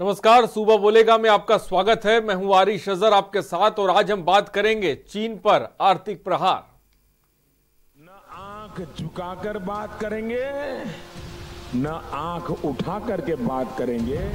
नमस्कार, सूबा बोलेगा में आपका स्वागत है। मैं हूं आरिश अजहर आपके साथ और आज हम बात करेंगे चीन पर आर्थिक प्रहार। न आंख झुकाकर बात करेंगे, न आंख उठा करके बात करेंगे।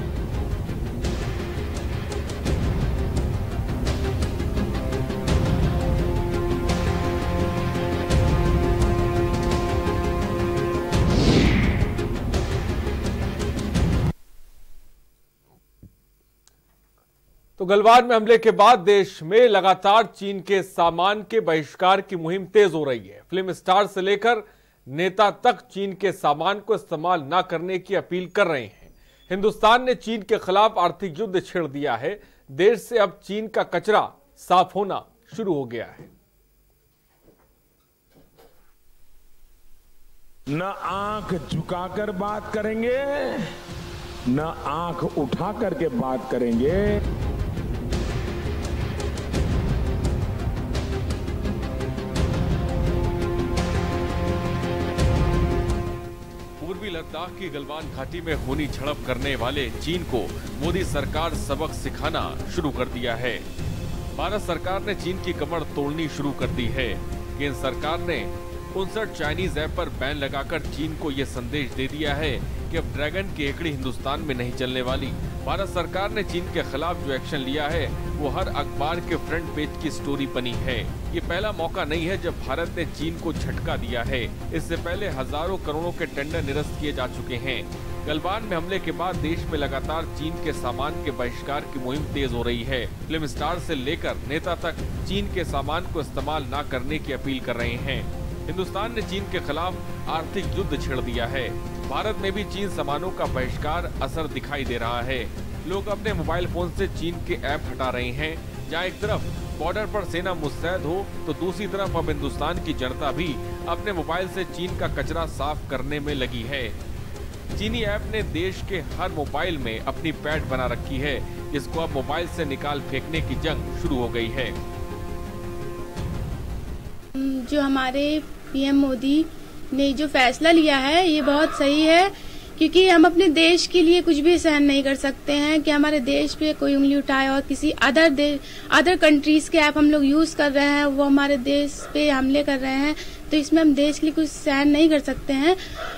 तो गलवान में हमले के बाद देश में लगातार चीन के सामान के बहिष्कार की मुहिम तेज हो रही है। फिल्म स्टार से लेकर नेता तक चीन के सामान को इस्तेमाल न करने की अपील कर रहे हैं। हिंदुस्तान ने चीन के खिलाफ आर्थिक युद्ध छेड़ दिया है। देश से अब चीन का कचरा साफ होना शुरू हो गया है। न आंख झुकाकर बात करेंगे, न आंख उठा करके बात करेंगे। पूर्वी लद्दाख की गलवान घाटी में खूनी झड़प करने वाले चीन को मोदी सरकार सबक सिखाना शुरू कर दिया है। भारत सरकार ने चीन की कमर तोड़नी शुरू कर दी है। केंद्र सरकार ने 59 चाइनीज ऐप पर बैन लगाकर चीन को यह संदेश दे दिया है कि अब ड्रैगन की एकड़ी हिंदुस्तान में नहीं चलने वाली। भारत सरकार ने चीन के खिलाफ जो एक्शन लिया है वो हर अखबार के फ्रंट पेज की स्टोरी बनी है। ये पहला मौका नहीं है जब भारत ने चीन को झटका दिया है। इससे पहले हजारों करोड़ों के टेंडर निरस्त किए जा चुके हैं। गलवान में हमले के बाद देश में लगातार चीन के सामान के बहिष्कार की मुहिम तेज हो रही है। फिल्म स्टार से लेकर नेता तक चीन के सामान को इस्तेमाल न करने की अपील कर रहे हैं। हिंदुस्तान ने चीन के खिलाफ आर्थिक युद्ध छेड़ दिया है। भारत में भी चीन सामानों का बहिष्कार असर दिखाई दे रहा है। लोग अपने मोबाइल फोन से चीन के ऐप हटा रहे हैं। जहाँ एक तरफ बॉर्डर पर सेना मुस्तैद हो तो दूसरी तरफ अब हिंदुस्तान की जनता भी अपने मोबाइल से चीन का कचरा साफ करने में लगी है। चीनी ऐप ने देश के हर मोबाइल में अपनी पैड बना रखी है, जिसको अब मोबाइल से निकाल फेंकने की जंग शुरू हो गई है। जो हमारे पीएम मोदी ने जो फैसला लिया है ये बहुत सही है, क्योंकि हम अपने देश के लिए कुछ भी सहन नहीं कर सकते हैं कि हमारे देश पे कोई उंगली उठाए और किसी अदर कंट्रीज के ऐप हम लोग यूज कर रहे हैं, वो हमारे देश पे हमले कर रहे हैं। तो इसमें हम देश के लिए कुछ सहन नहीं कर सकते हैं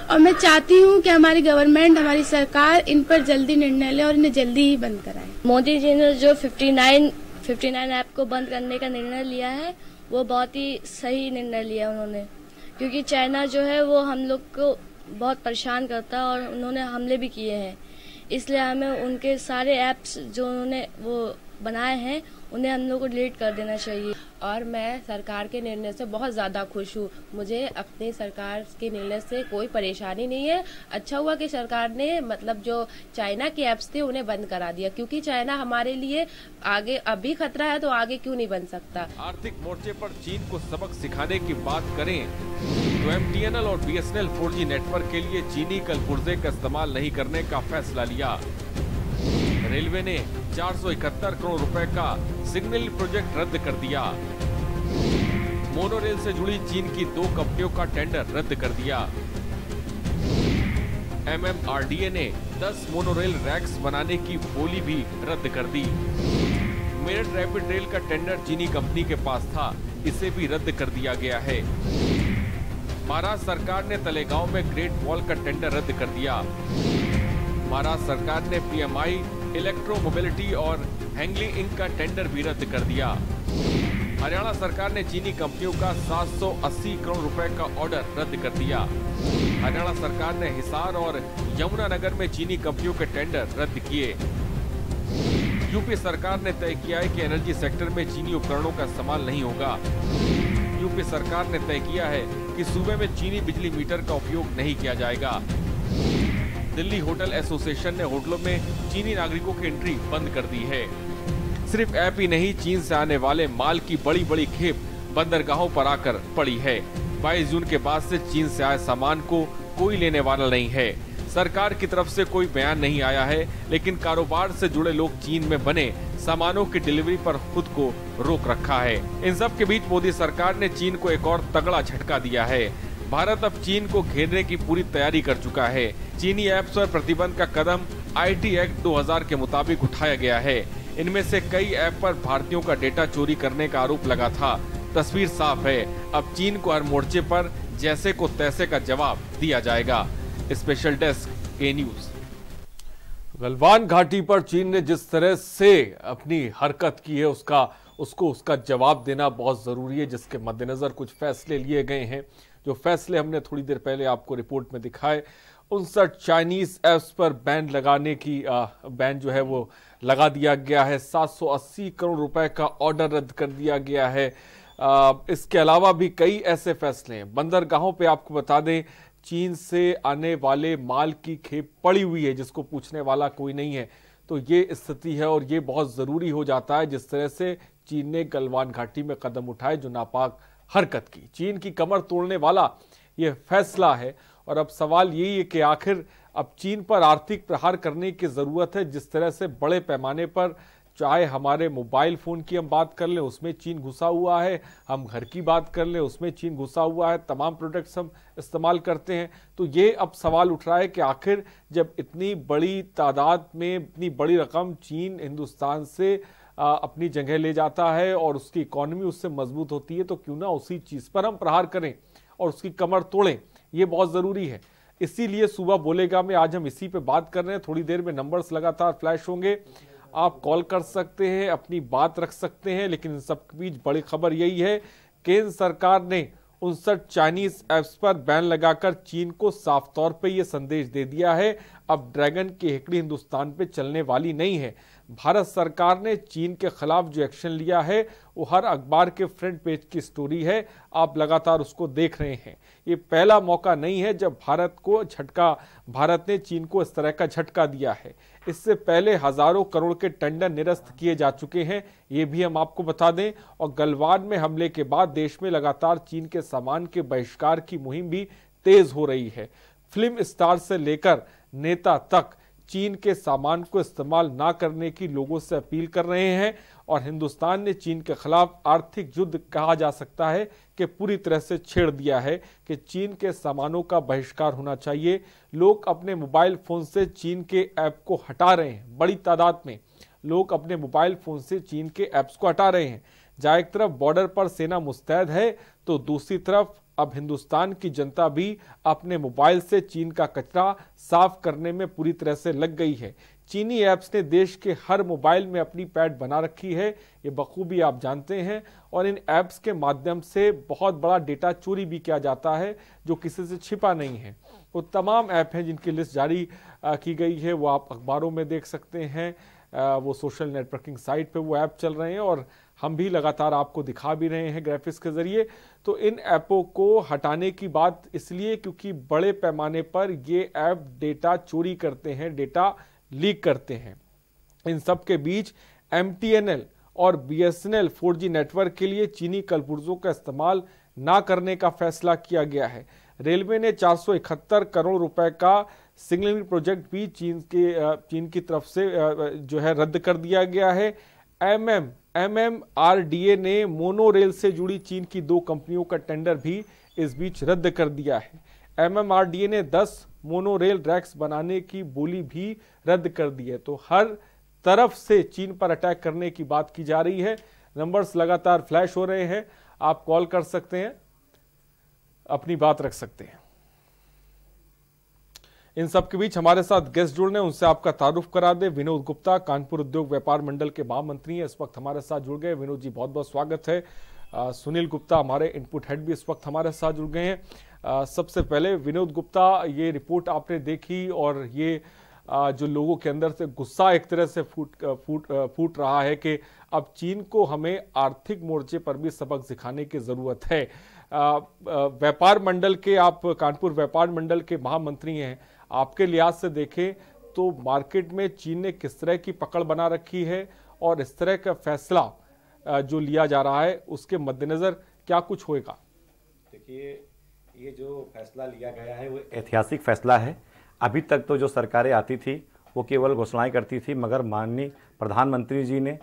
और मैं चाहती हूँ कि हमारी गवर्नमेंट, हमारी सरकार इन पर जल्दी निर्णय ले और इन्हें जल्दी ही बंद कराए। मोदी जी ने जो 59 ऐप को बंद करने का निर्णय लिया है वो बहुत ही सही निर्णय लिया उन्होंने, क्योंकि चाइना जो है वो हम लोग को बहुत परेशान करता है और उन्होंने हमले भी किए हैं। इसलिए हमें उनके सारे ऐप्स जो उन्होंने वो बनाए हैं उन्हें हम लोग को डिलीट कर देना चाहिए। और मैं सरकार के निर्णय से बहुत ज़्यादा खुश हूँ। मुझे अपनी सरकार के निर्णय से कोई परेशानी नहीं है। अच्छा हुआ कि सरकार ने मतलब जो चाइना के ऐप्स थे उन्हें बंद करा दिया, क्योंकि चाइना हमारे लिए आगे अभी खतरा है तो आगे क्यों नहीं बन सकता। आर्थिक मोर्चे पर चीन को सबक सिखाने की बात करें तो MTNL और BSNL 4G नेटवर्क के लिए चीनी कलपुर्जे का इस्तेमाल नहीं करने का फैसला लिया। रेलवे ने 471 करोड़ रुपए का सिग्नल प्रोजेक्ट रद्द कर दिया। मोनोरेल से जुड़ी चीन की 2 कंपनियों का टेंडर रद्द कर दिया। MMRDA ने 10 मोनोरेल रैक्स बनाने की बोली भी रद्द कर दी। मेरठ रैपिड रेल का टेंडर चीनी कंपनी के पास था, इसे भी रद्द कर दिया गया है। महाराष्ट्र सरकार ने तलेगांव में ग्रेट वॉल का टेंडर रद्द कर दिया। महाराष्ट्र सरकार ने PMI इलेक्ट्रो मोबिलिटी और हैंगली इंक का टेंडर भी रद्द कर दिया। हरियाणा सरकार ने चीनी कंपनियों का 780 करोड़ रुपए का ऑर्डर रद्द कर दिया। हरियाणा सरकार ने हिसार और यमुनानगर में चीनी कंपनियों के टेंडर रद्द किए। यूपी सरकार ने तय किया है कि एनर्जी सेक्टर में चीनी उपकरणों का इस्तेमाल नहीं होगा। यूपी सरकार ने तय किया है कि सूबे में चीनी बिजली मीटर का उपयोग नहीं किया जाएगा। दिल्ली होटल एसोसिएशन ने होटलों में चीनी नागरिकों की एंट्री बंद कर दी है। सिर्फ ऐप ही नहीं, चीन से आने वाले माल की बड़ी बड़ी खेप बंदरगाहों पर आकर पड़ी है। 22 जून के बाद से चीन से आए सामान को कोई लेने वाला नहीं है। सरकार की तरफ से कोई बयान नहीं आया है, लेकिन कारोबार से जुड़े लोग चीन में बने सामानों की डिलीवरी पर खुद को रोक रखा है। इन सब के बीच मोदी सरकार ने चीन को एक और तगड़ा झटका दिया है। भारत अब चीन को घेरने की पूरी तैयारी कर चुका है। चीनी ऐप्स पर प्रतिबंध का कदम आईटी एक्ट 2000 के मुताबिक उठाया गया है। इनमें से कई ऐप पर भारतीयों का डेटा चोरी करने का आरोप लगा था। तस्वीर साफ है, अब चीन को हर मोर्चे पर जैसे को तैसे का जवाब दिया जाएगा। स्पेशल डेस्क के न्यूज। गलवान घाटी पर चीन ने जिस तरह से अपनी हरकत की है उसका जवाब देना बहुत जरूरी है, जिसके मद्देनजर कुछ फैसले लिए गए हैं। जो फैसले हमने थोड़ी देर पहले आपको रिपोर्ट में दिखाए, 59 चाइनीज ऐप्स पर बैन लगाने की बैन जो है वो लगा दिया गया है। 780 करोड़ रुपए का ऑर्डर रद्द कर दिया गया है। इसके अलावा भी कई ऐसे फैसले हैं। बंदरगाहों पे आपको बता दें, चीन से आने वाले माल की खेप पड़ी हुई है, जिसको पूछने वाला कोई नहीं है। तो ये स्थिति है और ये बहुत जरूरी हो जाता है जिस तरह से चीन ने गलवान घाटी में कदम उठाए, जो नापाक हरकत की। चीन की कमर तोड़ने वाला ये फैसला है और अब सवाल यही है कि आखिर अब चीन पर आर्थिक प्रहार करने की जरूरत है। जिस तरह से बड़े पैमाने पर, चाहे हमारे मोबाइल फोन की हम बात कर लें उसमें चीन घुसा हुआ है, हम घर की बात कर लें उसमें चीन घुसा हुआ है, तमाम प्रोडक्ट्स हम इस्तेमाल करते हैं। तो ये अब सवाल उठ रहा है कि आखिर जब इतनी बड़ी तादाद में इतनी बड़ी रकम चीन हिंदुस्तान से अपनी जगह ले जाता है और उसकी इकोनॉमी उससे मजबूत होती है, तो क्यों ना उसी चीज पर हम प्रहार करें और उसकी कमर तोड़ें। ये बहुत जरूरी है। इसीलिए सुबह बोलेगा में आज हम इसी पे बात कर रहे हैं। थोड़ी देर में नंबर्स लगातार फ्लैश होंगे, आप कॉल कर सकते हैं, अपनी बात रख सकते हैं। लेकिन इन सब के बीच बड़ी खबर यही है, केंद्र सरकार ने 59 चाइनीज ऐप्स पर बैन लगाकर चीन को साफ तौर पे ये संदेश दे दिया है, अब ड्रैगन की हिकड़ी हिंदुस्तान पे चलने वाली नहीं है। भारत सरकार ने चीन के खिलाफ जो एक्शन लिया है वो हर अखबार के फ्रंट पेज की स्टोरी है, आप लगातार उसको देख रहे हैं। ये पहला मौका नहीं है जब भारत ने चीन को इस तरह का झटका दिया है। इससे पहले हजारों करोड़ के टेंडर निरस्त किए जा चुके हैं, ये भी हम आपको बता दें। और गलवान में हमले के बाद देश में लगातार चीन के सामान के बहिष्कार की मुहिम भी तेज हो रही है। फिल्म स्टार से लेकर नेता तक चीन के सामान को इस्तेमाल ना करने की लोगों से अपील कर रहे हैं और हिंदुस्तान ने चीन के खिलाफ आर्थिक युद्ध कहा जा सकता है कि पूरी तरह से छेड़ दिया है कि चीन के सामानों का बहिष्कार होना चाहिए। लोग अपने मोबाइल फोन से चीन के ऐप को हटा रहे हैं, बड़ी तादाद में लोग अपने मोबाइल फोन से चीन के ऐप्स को हटा रहे हैं। जहां एक तरफ बॉर्डर पर सेना मुस्तैद है तो दूसरी तरफ अब हिंदुस्तान की जनता भी अपने मोबाइल से चीन का कचरा साफ करने में पूरी तरह से लग गई है। चीनी ऐप्स ने देश के हर मोबाइल में अपनी पैड बना रखी है, ये बखूबी आप जानते हैं। और इन ऐप्स के माध्यम से बहुत बड़ा डेटा चोरी भी किया जाता है जो किसी से छिपा नहीं है। वो तमाम ऐप हैं जिनकी लिस्ट जारी की गई है, वो आप अखबारों में देख सकते हैं, वो सोशल नेटवर्किंग साइट पे वो ऐप चल रहे हैं और हम भी लगातार आपको दिखा भी रहे हैं ग्राफिक्स के जरिए। तो इन ऐपों को हटाने की बात इसलिए क्योंकि बड़े पैमाने पर ये ऐप डेटा चोरी करते हैं, डेटा लीक करते हैं। इन सब के बीच MTNL और BSNL 4G नेटवर्क के लिए चीनी कलपुर्जों का इस्तेमाल ना करने का फैसला किया गया है। रेलवे ने 471 करोड़ रुपए का सिग्नलिंग प्रोजेक्ट भी चीन की तरफ से जो है रद्द कर दिया गया है। MMRDA ने मोनो रेल से जुड़ी चीन की 2 कंपनियों का टेंडर भी इस बीच रद्द कर दिया है। MMRDA ने 10 मोनो रेल ट्रैक्स बनाने की बोली भी रद्द कर दी है। तो हर तरफ से चीन पर अटैक करने की बात की जा रही है। नंबर्स लगातार फ्लैश हो रहे हैं, आप कॉल कर सकते हैं, अपनी बात रख सकते हैं। इन सब के बीच हमारे साथ गेस्ट जुड़ रहे हैं, उनसे आपका तारुफ करा दे। विनोद गुप्ता कानपुर उद्योग व्यापार मंडल के महामंत्री हैं, इस वक्त हमारे साथ जुड़ गए। विनोद जी बहुत बहुत स्वागत है। सुनील गुप्ता हमारे इनपुट हेड भी इस वक्त हमारे साथ जुड़ गए हैं। सबसे पहले विनोद गुप्ता, ये रिपोर्ट आपने देखी और ये जो लोगों के अंदर से गुस्सा एक तरह से फूट रहा है कि अब चीन को हमें आर्थिक मोर्चे पर भी सबक सिखाने की जरूरत है। व्यापार मंडल के आप कानपुर व्यापार मंडल के महामंत्री हैं, आपके लिहाज से देखें तो मार्केट में चीन ने किस तरह की पकड़ बना रखी है और इस तरह का फैसला जो लिया जा रहा है उसके मद्देनजर क्या कुछ होएगा? देखिए, ये जो फैसला लिया गया है वो ऐतिहासिक फैसला है। अभी तक तो जो सरकारें आती थी वो केवल घोषणाएं करती थी, मगर माननीय प्रधानमंत्री जी ने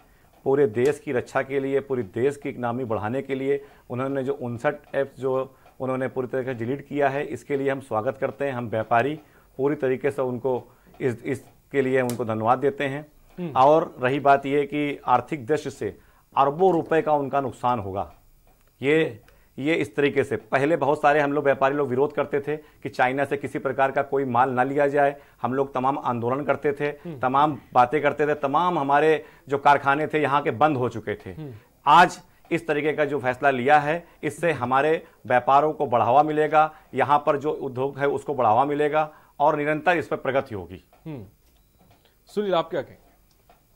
पूरे देश की रक्षा के लिए, पूरे देश की इकनॉमी बढ़ाने के लिए उन्होंने जो 59 ऐप्स जो उन्होंने पूरी तरीके से डिलीट किया है। इसके लिए हम स्वागत करते हैं। हम व्यापारी पूरी तरीके से उनको इसके लिए उनको धन्यवाद देते हैं। और रही बात यह कि आर्थिक दृष्टि से अरबों रुपए का उनका नुकसान होगा। ये इस तरीके से पहले बहुत सारे हम लोग व्यापारी लोग विरोध करते थे कि चाइना से किसी प्रकार का कोई माल ना लिया जाए। हम लोग तमाम आंदोलन करते थे, तमाम बातें करते थे, तमाम हमारे जो कारखाने थे यहाँ के बंद हो चुके थे। आज इस तरीके का जो फैसला लिया है, इससे हमारे व्यापारों को बढ़ावा मिलेगा, यहाँ पर जो उद्योग है उसको बढ़ावा मिलेगा और निरंतर इस पर प्रगति होगी। सुनील, आप क्या कहें?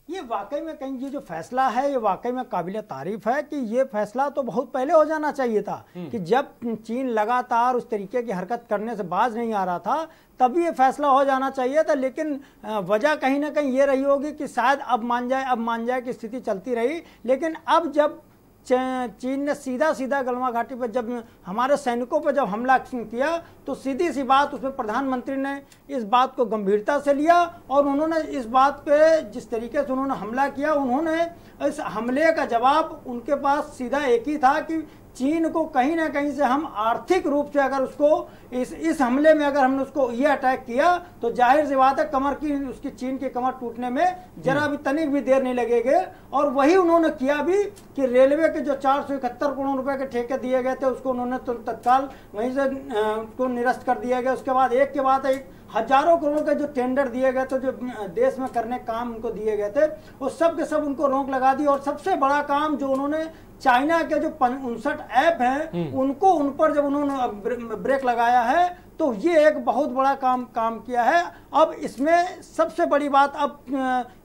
ये वाकई में कहीं ये जो फैसला है ये वाकई में काबिल तारीफ है कि ये फैसला तो बहुत पहले हो जाना चाहिए था कि जब चीन लगातार उस तरीके की हरकत करने से बाज नहीं आ रहा था तभी ये फैसला हो जाना चाहिए था। लेकिन वजह कहीं ना कहीं ये रही होगी कि शायद अब मान जाए की स्थिति चलती रही। लेकिन अब जब चीन ने सीधा गलवान घाटी पर जब हमारे सैनिकों पर जब हमला किया तो सीधी सी बात उसमें प्रधानमंत्री ने इस बात को गंभीरता से लिया और उन्होंने इस बात पे जिस तरीके से उन्होंने हमला किया, उन्होंने इस हमले का जवाब उनके पास सीधा एक ही था कि चीन को कहीं ना कहीं से हम आर्थिक रूप से अगर उसको इस हमले में अगर हमने उसको ये अटैक किया तो जाहिर सी बात है कमर की उसकी चीन की कमर टूटने में जरा भी तनिक भी देर नहीं लगेगी। और वही उन्होंने किया भी कि रेलवे के जो 471 करोड़ रुपए के ठेके दिए गए थे उसको उन्होंने तत्काल वहीं से उसको निरस्त कर दिया गया। उसके बाद एक के बाद एक हजारों करोड़ के जो टेंडर दिए गए थे, जो देश में करने काम उनको दिए गए थे, वो सब के सब उनको रोक लगा दी। और सबसे बड़ा काम जो उन्होंने चाइना के जो 59 ऐप हैं उनको उन पर जब उन्होंने ब्रेक लगाया है तो ये एक बहुत बड़ा काम किया है। अब इसमें सबसे बड़ी बात अब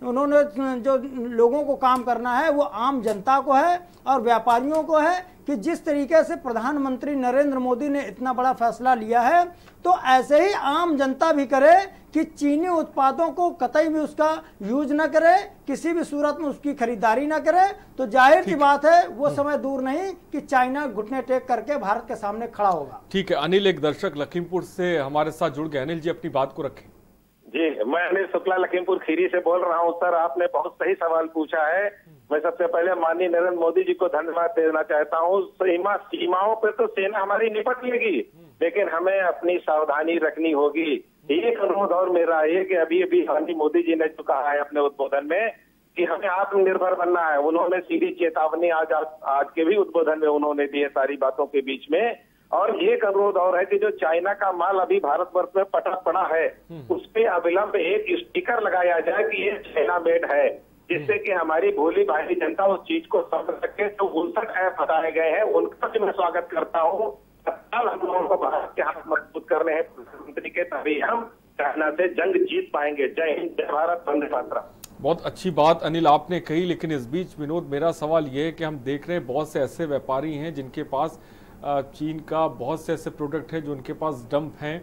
उन्होंने जो लोगों को काम करना है वो आम जनता को है और व्यापारियों को है कि जिस तरीके से प्रधानमंत्री नरेंद्र मोदी ने इतना बड़ा फैसला लिया है तो ऐसे ही आम जनता भी करे कि चीनी उत्पादों को कतई भी उसका यूज न करे, किसी भी सूरत में उसकी खरीदारी न करे। तो जाहिर सी बात है वो समय दूर नहीं कि चाइना घुटने टेक करके भारत के सामने खड़ा होगा। ठीक है, अनिल एक दर्शक लखीमपुर से हमारे साथ जुड़ गए। अनिल जी अपनी बात को रखें। जी, मैं अनिल शुक्ला लखीमपुर खीरी से बोल रहा हूं। सर, आपने बहुत सही सवाल पूछा है। मैं सबसे पहले माननीय नरेंद्र मोदी जी को धन्यवाद देना चाहता हूं। सीमाओं पे तो सेना हमारी निपट लेगी, लेकिन हमें अपनी सावधानी रखनी होगी। एक अनुरोध और मेरा है कि अभी माननीय मोदी जी ने जो कहा है अपने उद्बोधन में कि हमें आत्मनिर्भर बनना है, उन्होंने सीधी चेतावनी आज के भी उद्बोधन में उन्होंने दी है सारी बातों के बीच में। और एक अनुरोध और है कि जो चाइना का माल अभी भारतवर्ष में पटा पड़ा है उस पे अविलंब एक स्टिकर लगाया जाए कि ये चाइना मेड है, जिससे कि हमारी भोली भाली जनता उस चीज को समझ सके। तो 59 ऐप हटाए गए हैं, उनका भी मैं स्वागत करता हूँ। हम लोगों को भारत के हाथ मजबूत करने हैं प्रधानमंत्री के, तभी हम चाइना से जंग जीत पाएंगे। जय हिंद, जय भारत, वंदे मातरम। बहुत अच्छी बात अनिल आपने कही, लेकिन इस बीच विनोद मेरा सवाल ये है कि हम देख रहे हैं बहुत से ऐसे व्यापारी हैं जिनके पास चीन का बहुत से ऐसे प्रोडक्ट है जो उनके पास डंप हैं,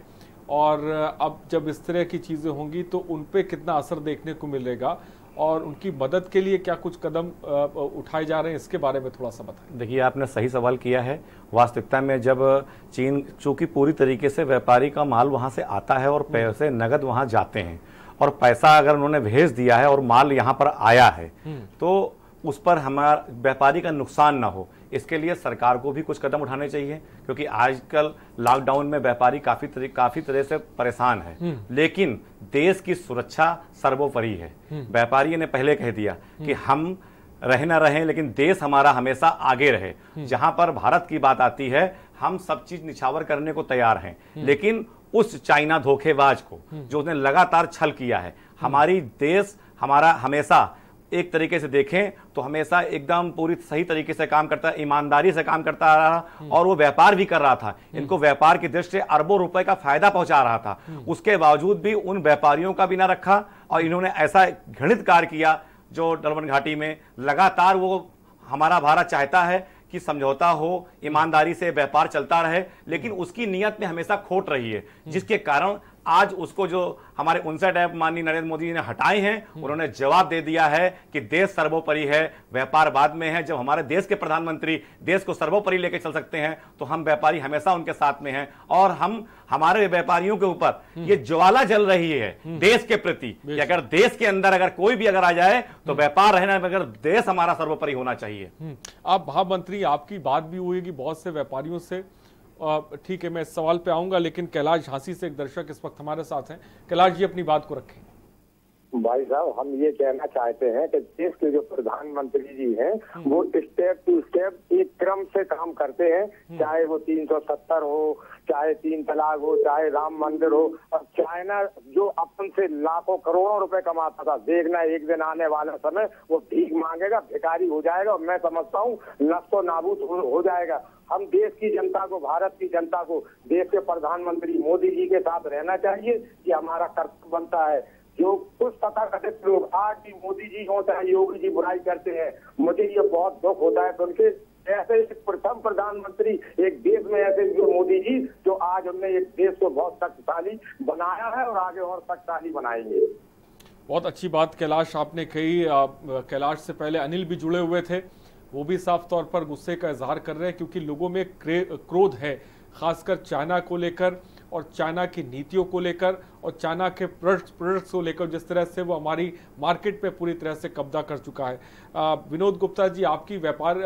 और अब जब इस तरह की चीज़ें होंगी तो उन पे कितना असर देखने को मिलेगा और उनकी मदद के लिए क्या कुछ कदम उठाए जा रहे हैं, इसके बारे में थोड़ा सा बताएं। देखिए, आपने सही सवाल किया है। वास्तविकता में जब चीन चूंकि पूरी तरीके से व्यापारी का माल वहाँ से आता है और पैसे नगद वहाँ जाते हैं और पैसा अगर उन्होंने भेज दिया है और माल यहाँ पर आया है तो उस पर हमारा व्यापारी का नुकसान ना हो, इसके लिए सरकार को भी कुछ कदम उठाने चाहिए। क्योंकि आजकल लॉकडाउन में व्यापारी काफी तरह से परेशान है, लेकिन देश की सुरक्षा सर्वोपरि है। व्यापारी ने पहले कह दिया कि हम रहे ना रहें लेकिन देश हमारा हमेशा आगे रहे। जहां पर भारत की बात आती है हम सब चीज निछावर करने को तैयार हैं, लेकिन उस चाइना धोखेबाज को जो उसने लगातार छल किया है, हमारी देश हमारा हमेशा एक तरीके से देखें तो हमेशा एकदम पूरी सही तरीके से काम करता है, ईमानदारी से काम करता रहा और वो व्यापार भी कर रहा था। इनको व्यापार की दृष्टि से अरबों रुपए का फायदा पहुंचा रहा था। उसके बावजूद भी उन व्यापारियों का भी ना रखा और इन्होंने ऐसा घृणित कार्य किया जो गलवान घाटी में लगातार वो हमारा भारत चाहता है कि समझौता हो, ईमानदारी से व्यापार चलता रहे, लेकिन उसकी नीयत में हमेशा खोट रही है, जिसके कारण आज उसको जो हमारे 59 ऐप माननीय नरेंद्र मोदी जी ने हटाए हैं, उन्होंने जवाब दे दिया है कि देश सर्वोपरि है, व्यापार बाद में है। जब हमारे देश के प्रधानमंत्री देश को सर्वोपरि लेकर चल सकते हैं तो हम व्यापारी हमेशा उनके साथ में हैं। और हम हमारे व्यापारियों के ऊपर ये ज्वाला जल रही है देश के प्रति कि अगर देश के अंदर अगर कोई भी अगर आ जाए तो व्यापार रहना, मगर देश हमारा सर्वोपरि होना चाहिए। आप महामंत्री, आपकी बात भी हुई कि बहुत से व्यापारियों से ठीक है, मैं इस सवाल पे आऊंगा, लेकिन कैलाश झांसी से एक दर्शक इस वक्त हमारे साथ हैं। कैलाश जी अपनी बात को रखें। भाई साहब, हम ये कहना चाहते हैं कि देश के जो प्रधानमंत्री जी हैं वो स्टेप टू स्टेप एक क्रम से काम करते हैं, चाहे वो 370 हो, चाहे 3 तलाक हो, चाहे राम मंदिर हो। और चाइना जो अपन से लाखों करोड़ों रुपए कमाता था, देखना एक दिन आने वाला समय वो भीख मांगेगा, भिखारी हो जाएगा, और मैं समझता हूँ नस्तो नाबूद हो जाएगा। हम देश की जनता को, भारत की जनता को देश के प्रधानमंत्री मोदी जी के साथ रहना चाहिए, कि हमारा कर्तव्य बनता है। जो कुछ तथाकथित लोग आज भी मोदी जी हो चाहे योगी जी बुराई करते हैं, मुझे ये बहुत दुख होता है उनके ऐसे प्रथम प्रधानमंत्री एक देश में ऐसे जो मोदी जी, जो आज उन्होंने एक देश को बहुत शक्तिशाली बनाया है और आगे और शक्तिशाली बनाएंगे। बहुत अच्छी बात कैलाश आपने कही। कैलाश से पहले अनिल भी जुड़े हुए थे, वो भी साफ तौर पर गुस्से का इजहार कर रहे हैं, क्योंकि लोगों में क्रोध है, खासकर चाइना को लेकर और चाइना की नीतियों को लेकर और चाइना के प्रोडक्ट्स को लेकर, जिस तरह से वो हमारी मार्केट पे पूरी तरह से कब्जा कर चुका है। विनोद गुप्ता जी, आपकी व्यापार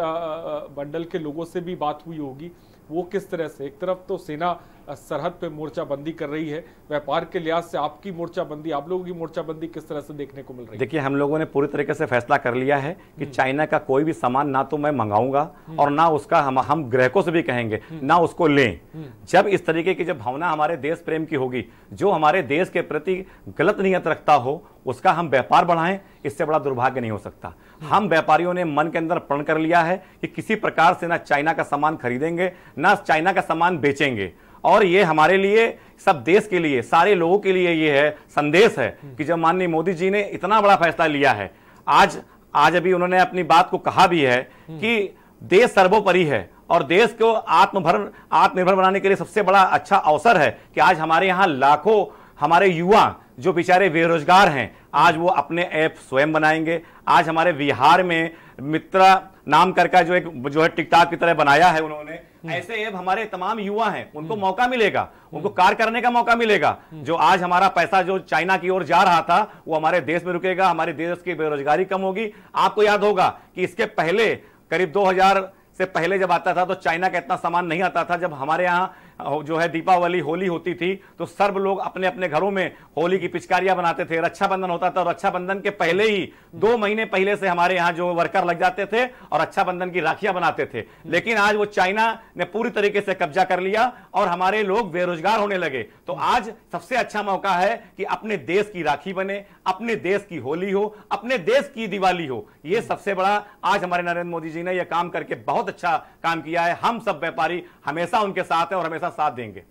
मंडल के लोगों से भी बात हुई होगी, वो किस तरह से, एक तरफ तो सेना सरहद पे मोर्चाबंदी कर रही है, व्यापार के लिहाज से आपकी मोर्चाबंदी, आप लोगों की मोर्चाबंदी किस तरह से देखने को मिल रही है? देखिए, हम लोगों ने पूरी तरीके से फैसला कर लिया है कि चाइना का कोई भी सामान ना तो मैं मंगाऊंगा और ना उसका हम ग्राहकों से भी कहेंगे ना उसको लें। जब इस तरीके की जब भावना हमारे देश प्रेम की होगी, जो हमारे देश के प्रति गलत नियत रखता हो, उसका हम व्यापार बढ़ाएं, इससे बड़ा दुर्भाग्य नहीं हो सकता। हम व्यापारियों ने मन के अंदर प्रण कर लिया है कि किसी प्रकार से ना चाइना का सामान खरीदेंगे, ना चाइना का सामान बेचेंगे। और ये हमारे लिए, सब देश के लिए, सारे लोगों के लिए ये है संदेश है कि जब माननीय मोदी जी ने इतना बड़ा फैसला लिया है, आज अभी उन्होंने अपनी बात को कहा भी है कि देश सर्वोपरि है और देश को आत्मनिर्भर बनाने के लिए सबसे बड़ा अच्छा अवसर है कि आज हमारे यहाँ लाखों हमारे युवा जो बेचारे बेरोजगार हैं, आज वो अपने ऐप स्वयं बनाएंगे। आज हमारे बिहार में मित्रा नाम करके जो है टिकटॉक की तरह बनाया है उन्होंने, ऐसे ऐप हमारे तमाम युवा हैं, उनको मौका मिलेगा, उनको कार्य करने का मौका मिलेगा। जो आज हमारा पैसा जो चाइना की ओर जा रहा था वो हमारे देश में रुकेगा, हमारे देश की बेरोजगारी कम होगी। आपको याद होगा कि इसके पहले करीब 2000 से पहले जब आता था तो चाइना का इतना सामान नहीं आता था। जब हमारे यहाँ जो है दीपावली, होली होती थी तो सर्व लोग अपने अपने घरों में होली की पिचकारियां बनाते थे, रक्षाबंधन होता था और रक्षाबंधन के पहले ही 2 महीने पहले से हमारे यहाँ जो वर्कर लग जाते थे और रक्षाबंधन की राखियां बनाते थे। लेकिन आज वो चाइना ने पूरी तरीके से कब्जा कर लिया और हमारे लोग बेरोजगार होने लगे। तो आज सबसे अच्छा मौका है कि अपने देश की राखी बने, अपने देश की होली हो, अपने देश की दिवाली हो। ये सबसे बड़ा आज हमारे नरेंद्र मोदी जी ने यह काम करके बहुत अच्छा काम किया है। हम सब व्यापारी हमेशा उनके साथ हैं और हमेशा साथ देंगे।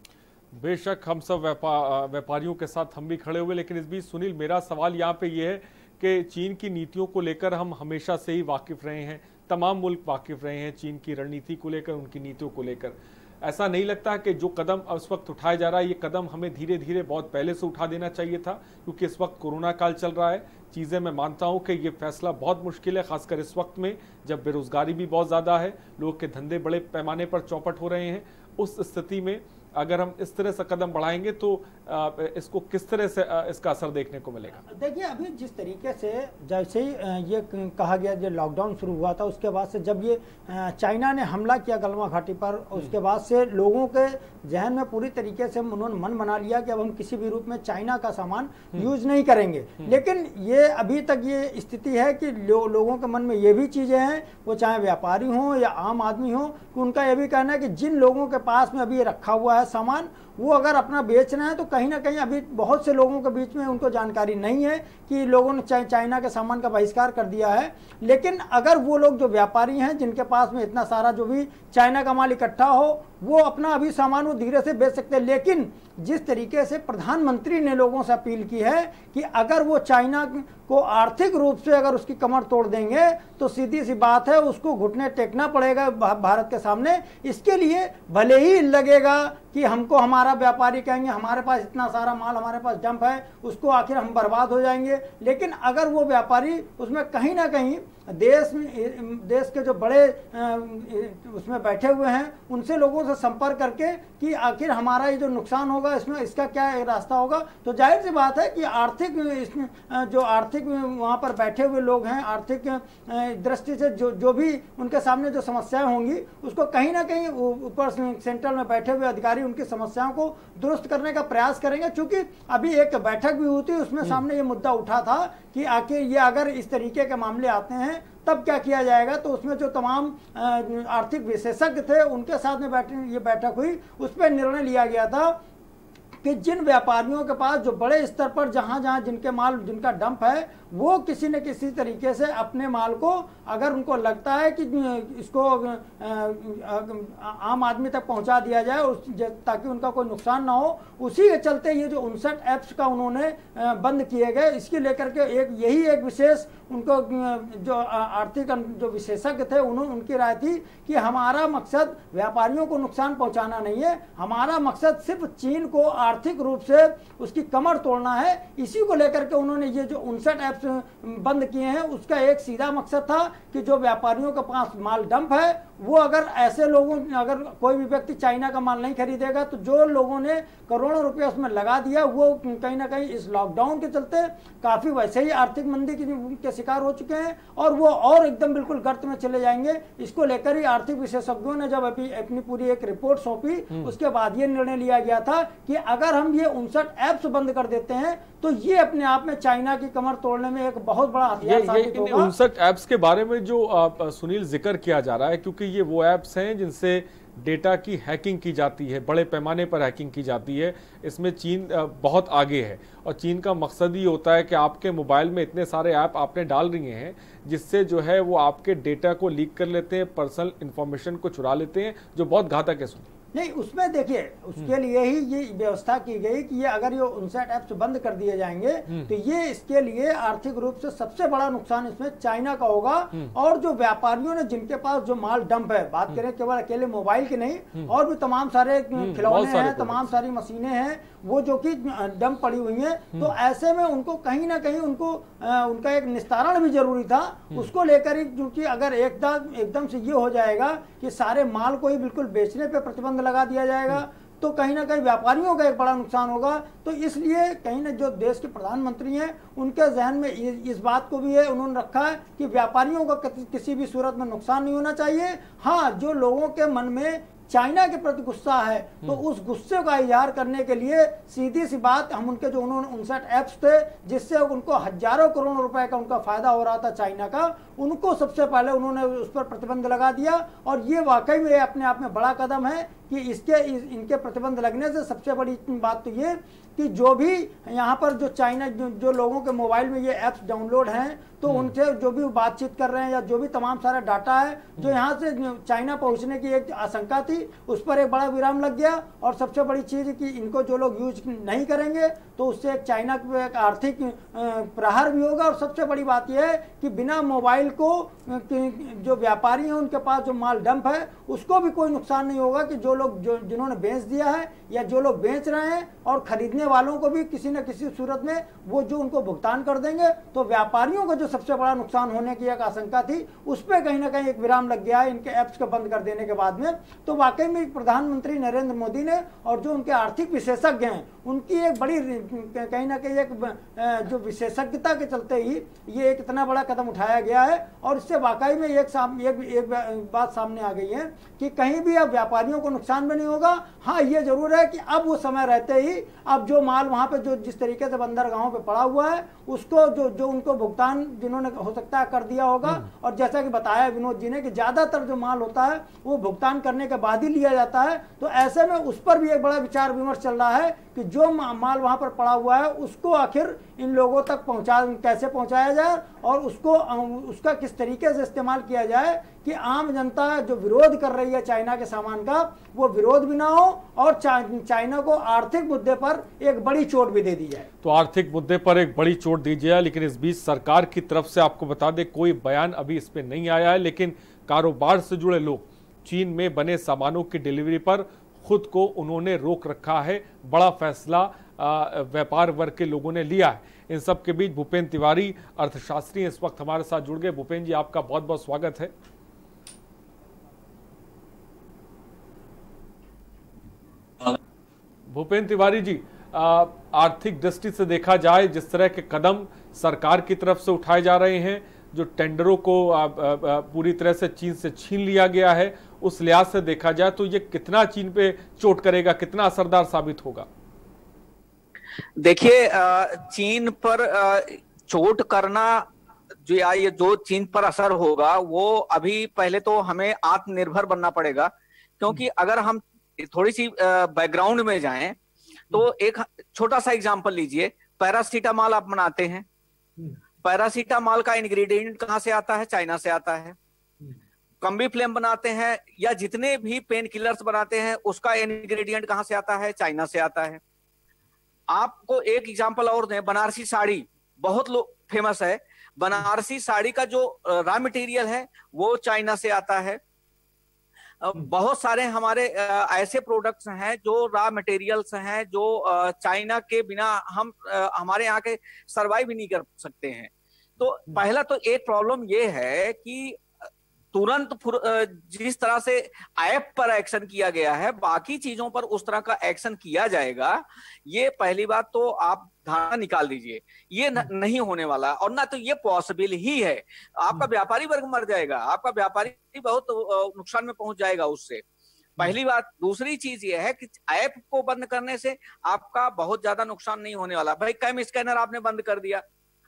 बेशक हम सब व्यापारियों के साथ हम भी खड़े हुए, लेकिन इस बीच सुनील, मेरा सवाल यहाँ पे ये है कि चीन की नीतियों को लेकर हम हमेशा से ही वाकिफ रहे हैं, तमाम मुल्क वाकिफ रहे हैं चीन की रणनीति को लेकर, उनकी नीतियों को लेकर। ऐसा नहीं लगता कि जो कदम इस वक्त उठाया जा रहा है, ये कदम हमें धीरे धीरे बहुत पहले से उठा देना चाहिए था, क्योंकि इस वक्त कोरोना काल चल रहा है। चीज़ें मैं मानता हूं कि ये फैसला बहुत मुश्किल है, खासकर इस वक्त में जब बेरोजगारी भी बहुत ज़्यादा है, लोगों के धंधे बड़े पैमाने पर चौपट हो रहे हैं। उस स्थिति में अगर हम इस तरह से कदम बढ़ाएंगे तो इसको किस तरह से इसका असर देखने को मिलेगा? देखिए, अभी जिस तरीके से जैसे ही ये कहा गया, जो लॉकडाउन शुरू हुआ था उसके बाद से जब ये चाइना ने हमला किया गलवान घाटी पर, उसके बाद से लोगों के जहन में पूरी तरीके से उन्होंने मन बना लिया कि अब हम किसी भी रूप में चाइना का सामान यूज नहीं करेंगे। लेकिन ये अभी तक ये स्थिति है कि लोगों के मन में ये भी चीजें हैं, वो चाहे व्यापारी हों या आम आदमी हो, कि उनका ये भी कहना है कि जिन लोगों के पास में अभी रखा हुआ है सामान, वो अगर अपना बेच रहे हैं तो कहीं ना कहीं अभी बहुत से लोगों के बीच में उनको जानकारी नहीं है कि लोगों ने चाइना के सामान का बहिष्कार कर दिया है। लेकिन अगर वो लोग जो व्यापारी हैं जिनके पास में इतना सारा जो भी चाइना का माल इकट्ठा हो, वो अपना अभी सामान वो धीरे से बेच सकते हैं। लेकिन जिस तरीके से प्रधानमंत्री ने लोगों से अपील की है कि अगर वो चाइना को आर्थिक रूप से अगर उसकी कमर तोड़ देंगे तो सीधी सी बात है उसको घुटने टेकना पड़ेगा भारत के सामने। इसके लिए भले ही लगेगा कि हमको हमारा व्यापारी कहेंगे हमारे पास इतना सारा माल, हमारे पास डंप है, उसको आखिर हम बर्बाद हो जाएंगे। लेकिन अगर वो व्यापारी उसमें कहीं ना कहीं देश के जो बड़े उसमें बैठे हुए हैं उनसे लोगों से संपर्क करके कि आखिर हमारा ये जो नुकसान होगा इसमें इसका क्या रास्ता होगा, तो जाहिर सी बात है कि आर्थिक वहाँ पर बैठे हुए लोग हैं, आर्थिक दृष्टि से जो भी उनके सामने जो समस्याएं होंगी उसको कहीं ना कहीं ऊपर सेंट्रल में बैठे हुए अधिकारी उनकी समस्याओं को दुरुस्त करने का प्रयास करेंगे। चूंकि अभी एक बैठक भी हुई थी, उसमें सामने ये मुद्दा उठा था कि आखिर ये अगर इस तरीके के मामले आते हैं तब क्या किया जाएगा। तो उसमें जो तमाम आर्थिक विशेषज्ञ थे उनके साथ में ये बैठक हुई, उस पर निर्णय लिया गया था कि जिन व्यापारियों के पास जो बड़े स्तर पर जहां जिनका डंप है वो किसी न किसी तरीके से अपने माल को, अगर उनको लगता है कि इसको आम आदमी तक पहुंचा दिया जाए ताकि उनका कोई नुकसान ना हो, उसी के चलते ये जो 59 ऐप्स का उन्होंने बंद किए गए, इसके लेकर के यही एक विशेष उनको जो आर्थिक जो विशेषज्ञ थे उनकी राय थी कि हमारा मकसद व्यापारियों को नुकसान पहुंचाना नहीं है, हमारा मकसद सिर्फ चीन को आर्थिक रूप से उसकी कमर तोड़ना है। इसी को लेकर के उन्होंने ये जो 59 ऐप्स बंद किए हैं उसका एक सीधा मकसद था कि जो व्यापारियों के पास माल डंप है वो अगर अगर कोई भी व्यक्ति चाइना का माल नहीं खरीदेगा तो जो लोगों ने करोड़ों रुपए उसमें लगा दिया वो कहीं ना कहीं इस लॉकडाउन के चलते काफी वैसे ही आर्थिक मंदी के शिकार हो चुके हैं और वो और एकदम बिल्कुल गर्त में चले जाएंगे। इसको लेकर ही आर्थिक विशेषज्ञों ने जब अपनी पूरी एक रिपोर्ट सौंपी उसके बाद ये निर्णय लिया गया था कि अगर हम ये 59 ऐप्स बंद कर देते हैं तो ये अपने आप में चाइना की कमर तोड़ने में एक बहुत बड़ा हथियार साबित होगा। 59 ऐप्स के बारे में जो सुनील जिक्र किया जा रहा है, क्योंकि ये वो ऐप्स हैं जिनसे डेटा की हैकिंग की जाती है, बड़े पैमाने पर हैकिंग की जाती है। इसमें चीन बहुत आगे है और चीन का मकसद ही होता है कि आपके मोबाइल में इतने सारे ऐप आपने डाल रहे हैं जिससे जो है वो आपके डेटा को लीक कर लेते हैं, पर्सनल इंफॉर्मेशन को चुरा लेते हैं, जो बहुत घातक है। सुनिए नहीं, उसमें देखिए उसके लिए ही ये व्यवस्था की गई कि ये अगर ये 59 ऐप्स बंद कर दिए जाएंगे तो ये इसके लिए आर्थिक रूप से सबसे बड़ा नुकसान इसमें चाइना का होगा। और जो व्यापारियों ने जिनके पास जो माल डंप है, बात करें केवल अकेले मोबाइल की नहीं और भी तमाम सारे खिलौने हैं, तमाम सारी मशीनें हैं वो जो कि डंप पड़ी हुई हैं, तो ऐसे में उनको कहीं ना कहीं उनका एक निस्तारण भी जरूरी था। उसको लेकर ही क्योंकि अगर एकदम से ये हो जाएगा कि सारे माल को ही बिल्कुल बेचने पे प्रतिबंध लगा दिया जाएगा तो कहीं ना कहीं व्यापारियों का एक बड़ा नुकसान होगा। तो इसलिए कहीं ना जो देश के प्रधानमंत्री हैं उनके जहन में इस बात को भी उन्होंने रखा है कि व्यापारियों का किसी भी सूरत में नुकसान नहीं होना चाहिए। हाँ, जो लोगों के मन में चाइना के प्रति गुस्सा है तो उस गुस्से का इजहार करने के लिए सीधी सी बात हम उनके जो उन्होंने 59 ऐप्स थे जिससे उनको हजारों करोड़ रुपए का उनका फायदा हो रहा था चाइना का, उनको सबसे पहले उन्होंने उस पर प्रतिबंध लगा दिया। और ये वाकई में अपने आप में बड़ा कदम है कि इनके प्रतिबंध लगने से सबसे बड़ी बात तो ये कि जो भी यहाँ पर जो चाइना जो लोगों के मोबाइल में ये ऐप्स डाउनलोड हैं तो उनसे जो भी बातचीत कर रहे हैं या जो भी तमाम सारा डाटा है जो यहाँ से चाइना पहुँचने की एक आशंका थी उस पर एक बड़ा विराम लग गया। और सबसे बड़ी चीज कि इनको जो लोग यूज नहीं करेंगे तो उससे एक चाइना को एक आर्थिक प्रहार भी होगा। और सबसे बड़ी बात यह है कि बिना मोबाइल को जो व्यापारी हैं उनके पास जो माल डंप है उसको भी कोई नुकसान नहीं होगा कि जो लोग जिन्होंने बेच दिया है या जो लोग बेच रहे हैं और खरीदने वालों को भी किसी न किसी सूरत में वो जो उनको भुगतान कर देंगे। तो व्यापारियों को जो सबसे बड़ा नुकसान होने की एक आशंका थी उस पर कहीं ना कहीं एक विराम लग गया है इनके ऐप्स को बंद कर देने के बाद में। तो वाकई में प्रधानमंत्री नरेंद्र मोदी ने और जो उनके आर्थिक विशेषज्ञ हैं उनकी एक बड़ी कहीं ना कहीं एक जो विशेषज्ञता के चलते ही ये एक इतना बड़ा कदम उठाया गया है। और इससे वाकई में एक बात सामने आ गई है कि कहीं भी अब व्यापारियों को नुकसान भी नहीं होगा। हाँ, ये जरूर है कि अब वो समय रहते ही अब जो माल वहां पे जो जिस तरीके से बंदरगाहों पे पड़ा हुआ है उसको जो उनको भुगतान जिन्होंने हो सकता है कर दिया होगा। और जैसा कि बताया विनोद जी ने कि ज्यादातर जो माल होता है वो भुगतान करने के बाद ही लिया जाता है। तो ऐसे में उस पर भी एक बड़ा विचार विमर्श चल रहा है कि जो माल वहां पर पड़ा हुआ है उसको आखिर इन लोगों तक कैसे पहुंचाया जाए और उसका किस तरीके से इस्तेमाल किया जाए कि आम जनता जो विरोध कर रही है चाइना के सामान का वो विरोध भी ना हो और चाइना को आर्थिक मुद्दे पर एक बड़ी चोट भी दे दी जाए। तो आर्थिक मुद्दे पर एक बड़ी चोट दी जाए, लेकिन इस बीच सरकार की तरफ से आपको बता दें कोई बयान अभी इस पे नहीं आया है। लेकिन कारोबार से जुड़े लोग चीन में बने सामानों की डिलीवरी पर खुद को उन्होंने रोक रखा है। बड़ा फैसला व्यापार वर्ग के लोगों ने लिया है। इन सब के बीच भूपेंद्र तिवारी अर्थशास्त्री इस वक्त हमारे साथ जुड़ गए। भूपेंद्र जी, आपका बहुत बहुत स्वागत है। भूपेंद्र तिवारी जी, आर्थिक दृष्टि से देखा जाए, जिस तरह के कदम सरकार की तरफ से उठाए जा रहे हैं, जो टेंडरों को पूरी तरह से चीन से छीन लिया गया है, उस लिहाज से देखा जाए तो ये कितना चीन पे चोट करेगा, कितना असरदार साबित होगा? देखिए, चीन पर चोट करना जो चीन पर असर होगा, वो अभी पहले तो हमें आत्मनिर्भर बनना पड़ेगा। क्योंकि अगर हम थोड़ी सी बैकग्राउंड में जाएं तो एक छोटा सा एग्जांपल लीजिए। पैरासीटामॉल आप बनाते हैं, पैरासीटामॉल का इंग्रेडिएंट कहां से आता है? चाइना से आता है। कॉम्बीफ्लेम बनाते हैं या जितने भी पेन किलर्स बनाते हैं, उसका इंग्रेडिएंट कहां से आता है? चाइना से आता है। आपको एक एग्जांपल और दें, बनारसी साड़ी बहुत लोग फेमस है। बनारसी साड़ी का जो रॉ मटेरियल है वो चाइना से आता है। बहुत सारे हमारे ऐसे प्रोडक्ट्स हैं जो रॉ मटेरियल्स हैं जो चाइना के बिना हम हमारे यहाँ के सरवाइव भी नहीं कर सकते हैं। तो पहला तो एक प्रॉब्लम ये है कि तुरंत जिस तरह से ऐप पर एक्शन किया गया है, बाकी चीजों पर उस तरह का एक्शन किया जाएगा, ये पहली बात तो आप धारणा निकाल दीजिए। ये नहीं होने वाला, और ना तो ये पॉसिबल ही है। आपका व्यापारी वर्ग मर जाएगा, आपका व्यापारी बहुत नुकसान में पहुंच जाएगा उससे, पहली बात। दूसरी चीज ये है कि ऐप को बंद करने से आपका बहुत ज्यादा नुकसान नहीं होने वाला। भाई, कैम स्कैनर आपने बंद कर दिया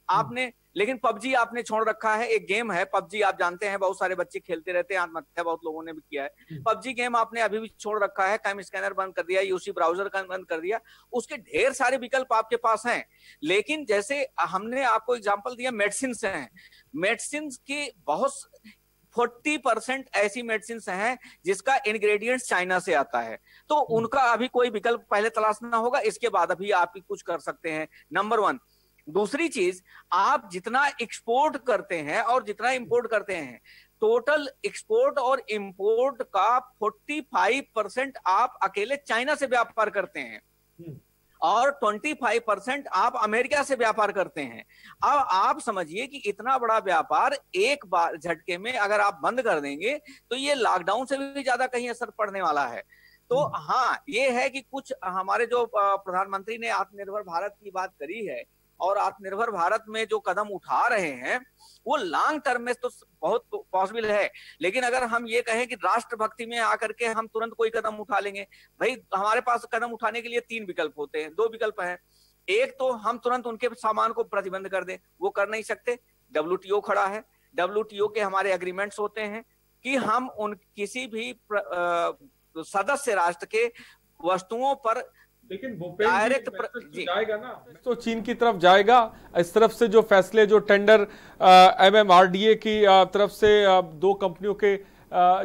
आपने, लेकिन पबजी आपने छोड़ रखा है। एक गेम है पबजी, आप जानते हैं, बहुत सारे बच्चे खेलते रहते हैं, आत्महत्या बहुत लोगों ने भी किया है। पबजी गेम आपने अभी भी छोड़ रखा है, कैम स्कैनर बंद कर दिया, यूसी ब्राउजर का बंद कर दिया, उसके ढेर सारे विकल्प आपके पास हैं। लेकिन जैसे हमने आपको एग्जांपल दिया, मेडिसिन हैं, मेडिसिन की बहुत 40% ऐसी मेडिसिन हैं जिसका इंग्रेडिएंट्स चाइना से आता है। तो उनका अभी कोई विकल्प पहले तलाशना होगा, इसके बाद अभी आप कुछ कर सकते हैं, नंबर 1। दूसरी चीज, आप जितना एक्सपोर्ट करते हैं और जितना इंपोर्ट करते हैं, टोटल एक्सपोर्ट और इंपोर्ट का 45% आप अकेले चाइना से व्यापार करते हैं और 25% आप अमेरिका से व्यापार करते हैं। अब आप समझिए कि इतना बड़ा व्यापार एक बार झटके में अगर आप बंद कर देंगे तो ये लॉकडाउन से भी ज्यादा कहीं असर पड़ने वाला है। तो हाँ, ये है कि कुछ हमारे जो प्रधानमंत्री ने आत्मनिर्भर भारत की बात करी है और आत्मनिर्भर भारत में जो कदम उठा रहे हैं वो लॉन्ग टर्म में तो बहुत पॉसिबल है। लेकिन अगर हम ये कहें कि राष्ट्रभक्ति में आकर के हम तुरंत कोई कदम उठा लेंगे, भाई हमारे पास कदम उठाने के लिए 3 विकल्प होते हैं, 2 विकल्प हैं। एक तो हम तुरंत उनके सामान को प्रतिबंध कर दें, वो कर नहीं सकते। WTO खड़ा है, WTO के हमारे एग्रीमेंट्स होते हैं कि हम उन किसी भी सदस्य राष्ट्र के वस्तुओं पर, लेकिन डायरेक्ट जाएगा ना तो चीन की तरफ जाएगा। इस तरफ से जो फैसले, जो टेंडर MMRDA की तरफ से 2 कंपनियों के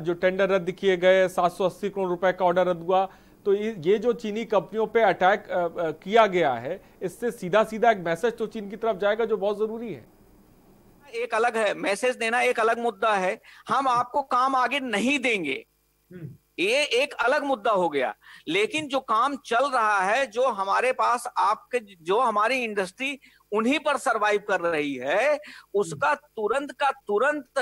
जो टेंडर रद्द किए गए, 780 करोड़ रुपए का ऑर्डर रद्द हुआ, तो ये जो चीनी कंपनियों पे अटैक किया गया है, इससे सीधा सीधा एक मैसेज तो चीन की तरफ जाएगा जो बहुत जरूरी है। एक अलग है, मैसेज देना एक अलग मुद्दा है, हम आपको काम आगे नहीं देंगे, ये एक अलग मुद्दा हो गया। लेकिन जो काम चल रहा है, जो हमारे पास आपके, जो हमारी इंडस्ट्री उन्हीं पर सरवाइव कर रही है, उसका तुरंत का तुरंत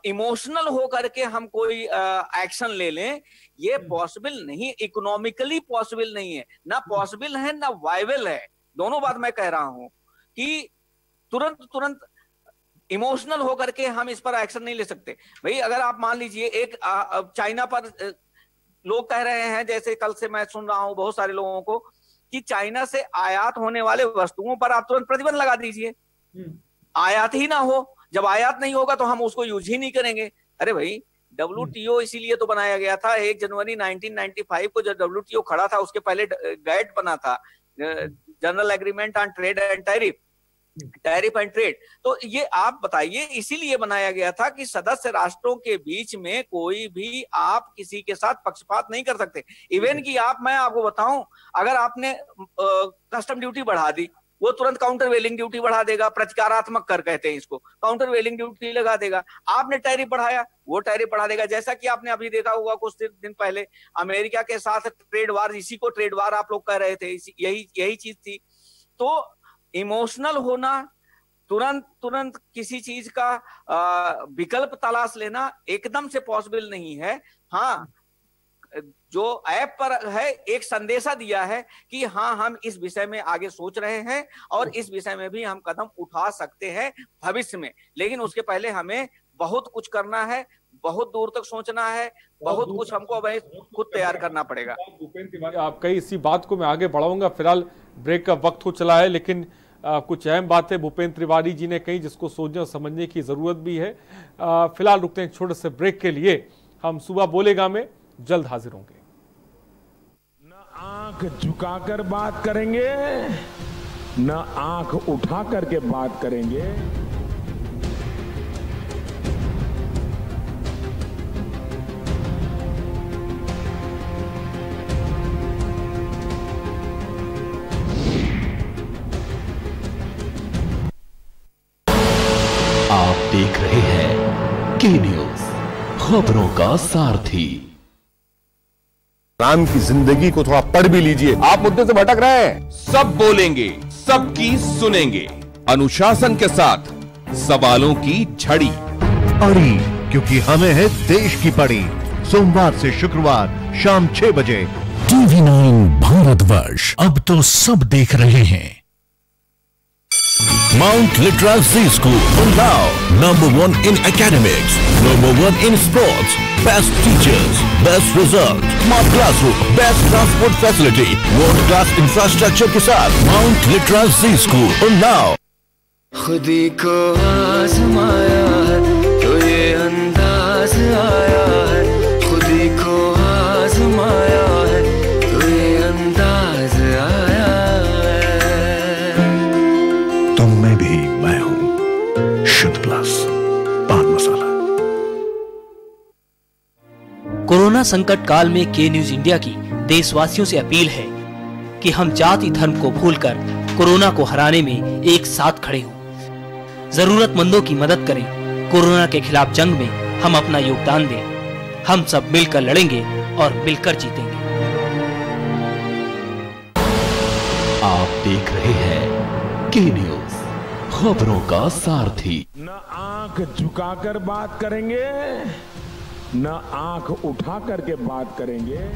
इमोशनल होकर के हम कोई एक्शन ले लें, ये पॉसिबल नहीं, इकोनॉमिकली पॉसिबल नहीं है, ना पॉसिबल है ना वायबल है। दोनों बात मैं कह रहा हूं कि तुरंत इमोशनल होकर के हम इस पर एक्शन नहीं ले सकते। भाई अगर आप मान लीजिए एक चाइना पर लोग कह रहे हैं, जैसे कल से मैं सुन रहा हूं बहुत सारे लोगों को, कि चाइना से आयात होने वाले वस्तुओं पर आप तुरंत प्रतिबंध लगा दीजिए, आयात ही ना हो। जब आयात नहीं होगा तो हम उसको यूज ही नहीं करेंगे। अरे भाई, WTO इसीलिए तो बनाया गया था। 1 जनवरी 1995 को जब WTO खड़ा था, उसके पहले गाइड बना था, general agreement on trade and tariff and trade. तो ये आप बताइए, इसीलिए बनाया गया था कि सदस्य राष्ट्रों के बीच में कोई भी आप किसी के साथ पक्षपात नहीं कर सकते। इवन कि मैं आपको बताऊं, अगर आपने कस्टम ड्यूटी बढ़ा दी, वो तुरंत काउंटर वेलिंग ड्यूटी बढ़ा देगा, प्रतीकारात्मक कर कहते हैं इसको, काउंटर वेलिंग ड्यूटी लगा देगा। आपने टैरिफ बढ़ाया, वो टैरिफ बढ़ा देगा। जैसा कि आपने अभी देखा होगा कुछ दिन पहले अमेरिका के साथ ट्रेड वार, इसी को ट्रेड वार आप लोग कह रहे थे, यही चीज थी। तो इमोशनल होना, तुरंत किसी चीज का विकल्प तलाश लेना एकदम से पॉसिबल नहीं है। हाँ, जो ऐप पर है एक संदेशा दिया है कि हाँ, हम इस विषय में आगे सोच रहे हैं और इस विषय में भी हम कदम उठा सकते हैं भविष्य में, लेकिन उसके पहले हमें बहुत कुछ करना है, बहुत दूर तक सोचना है, बहुत कुछ हमको खुद तैयार करना पड़ेगा। भूपेंद्र तिवारी, आपका इसी बात को मैं आगे बढ़ाऊंगा, फिलहाल ब्रेक का वक्त हो चला है, लेकिन कुछ अहम बातें भूपेंद्र तिवारी जी ने कही जिसको सोचने और समझने की जरूरत भी है। फिलहाल रुकते हैं छोटे से ब्रेक के लिए। हम सुबह बोलेगा में जल्द हाजिर होंगे। न आंख झुकाकर बात करेंगे, न आंख उठा करके बात करेंगे। आप देख रहे हैं के न्यूज, खबरों का सारथी। राम की जिंदगी को थोड़ा पढ़ भी लीजिए, आप मुद्दे से भटक रहे हैं। सब बोलेंगे, सबकी सुनेंगे, अनुशासन के साथ सवालों की झड़ी अड़ी, क्योंकि हमें है देश की पड़ी। सोमवार से शुक्रवार शाम 6 बजे TV9 भारतवर्ष, अब तो सब देख रहे हैं। Mount Litera Z School, Unnao, #1 in academics, #1 in sports, best teachers, best result, smart classroom, best transport facility, world class infrastructure के साथ Mount Litera Z School, Unnao। खुदी को आजमाया है तो ये अंदाज आया है, खुदी को आजमाया है तो ये अंदाज आया है। तुम में भी मैं हूं, शुद्ध प्लस पान मसाला। कोरोना संकट काल में के न्यूज इंडिया की देशवासियों से अपील है कि हम जाति धर्म को भूलकर कोरोना को हराने में एक साथ खड़े हों, जरूरतमंदों की मदद करें। कोरोना के खिलाफ जंग में हम अपना योगदान दें। हम सब मिलकर लड़ेंगे और मिलकर जीतेंगे। आप देख रहे हैं के न्यूज, खबरों का सारथी। न आंख झुकाकर बात करेंगे, न आंख उठा करके बात करेंगे।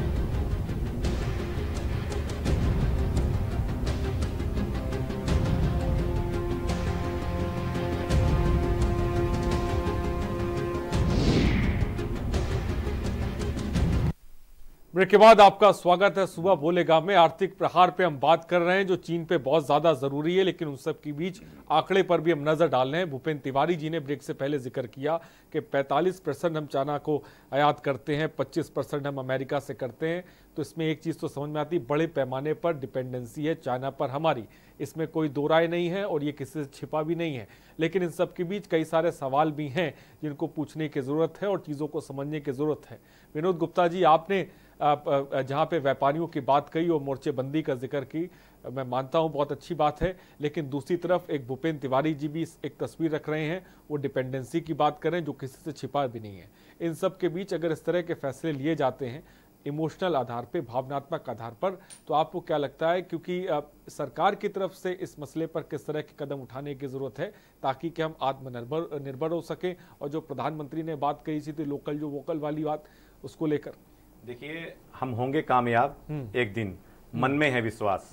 ब्रेक के बाद आपका स्वागत है सुबह बोलेगा में। आर्थिक प्रहार पे हम बात कर रहे हैं जो चीन पे बहुत ज्यादा जरूरी है, लेकिन उन सब के बीच आंकड़े पर भी हम नजर डाल रहे हैं। भूपेंद्र तिवारी जी ने ब्रेक से पहले जिक्र किया कि 45% हम चाइना को आयात करते हैं, 25% हम अमेरिका से करते हैं। तो इसमें एक चीज तो समझ में आती, बड़े पैमाने पर डिपेंडेंसी है चाइना पर हमारी, इसमें कोई दो राय नहीं है और ये किसी से छिपा भी नहीं है। लेकिन इन सब के बीच कई सारे सवाल भी हैं जिनको पूछने की जरूरत है और चीजों को समझने की जरूरत है। विनोद गुप्ता जी, आपने जहां पे व्यापारियों की बात कही और मोर्चेबंदी का जिक्र की, मैं मानता हूं बहुत अच्छी बात है, लेकिन दूसरी तरफ एक भूपेंद्र तिवारी जी भी एक तस्वीर रख रहे हैं, वो डिपेंडेंसी की बात करें जो किसी से छिपा भी नहीं है। इन सब के बीच अगर इस तरह के फैसले लिए जाते हैं इमोशनल आधार पे, भावनात्मक आधार पर, तो आपको क्या लगता है, क्योंकि सरकार की तरफ से इस मसले पर किस तरह के कदम उठाने की जरूरत है ताकि कि हम आत्मनिर्भर हो सकें? और जो प्रधानमंत्री ने बात कही थी लोकल जो वोकल वाली बात, उसको लेकर देखिए, हम होंगे कामयाब एक दिन, मन में है विश्वास।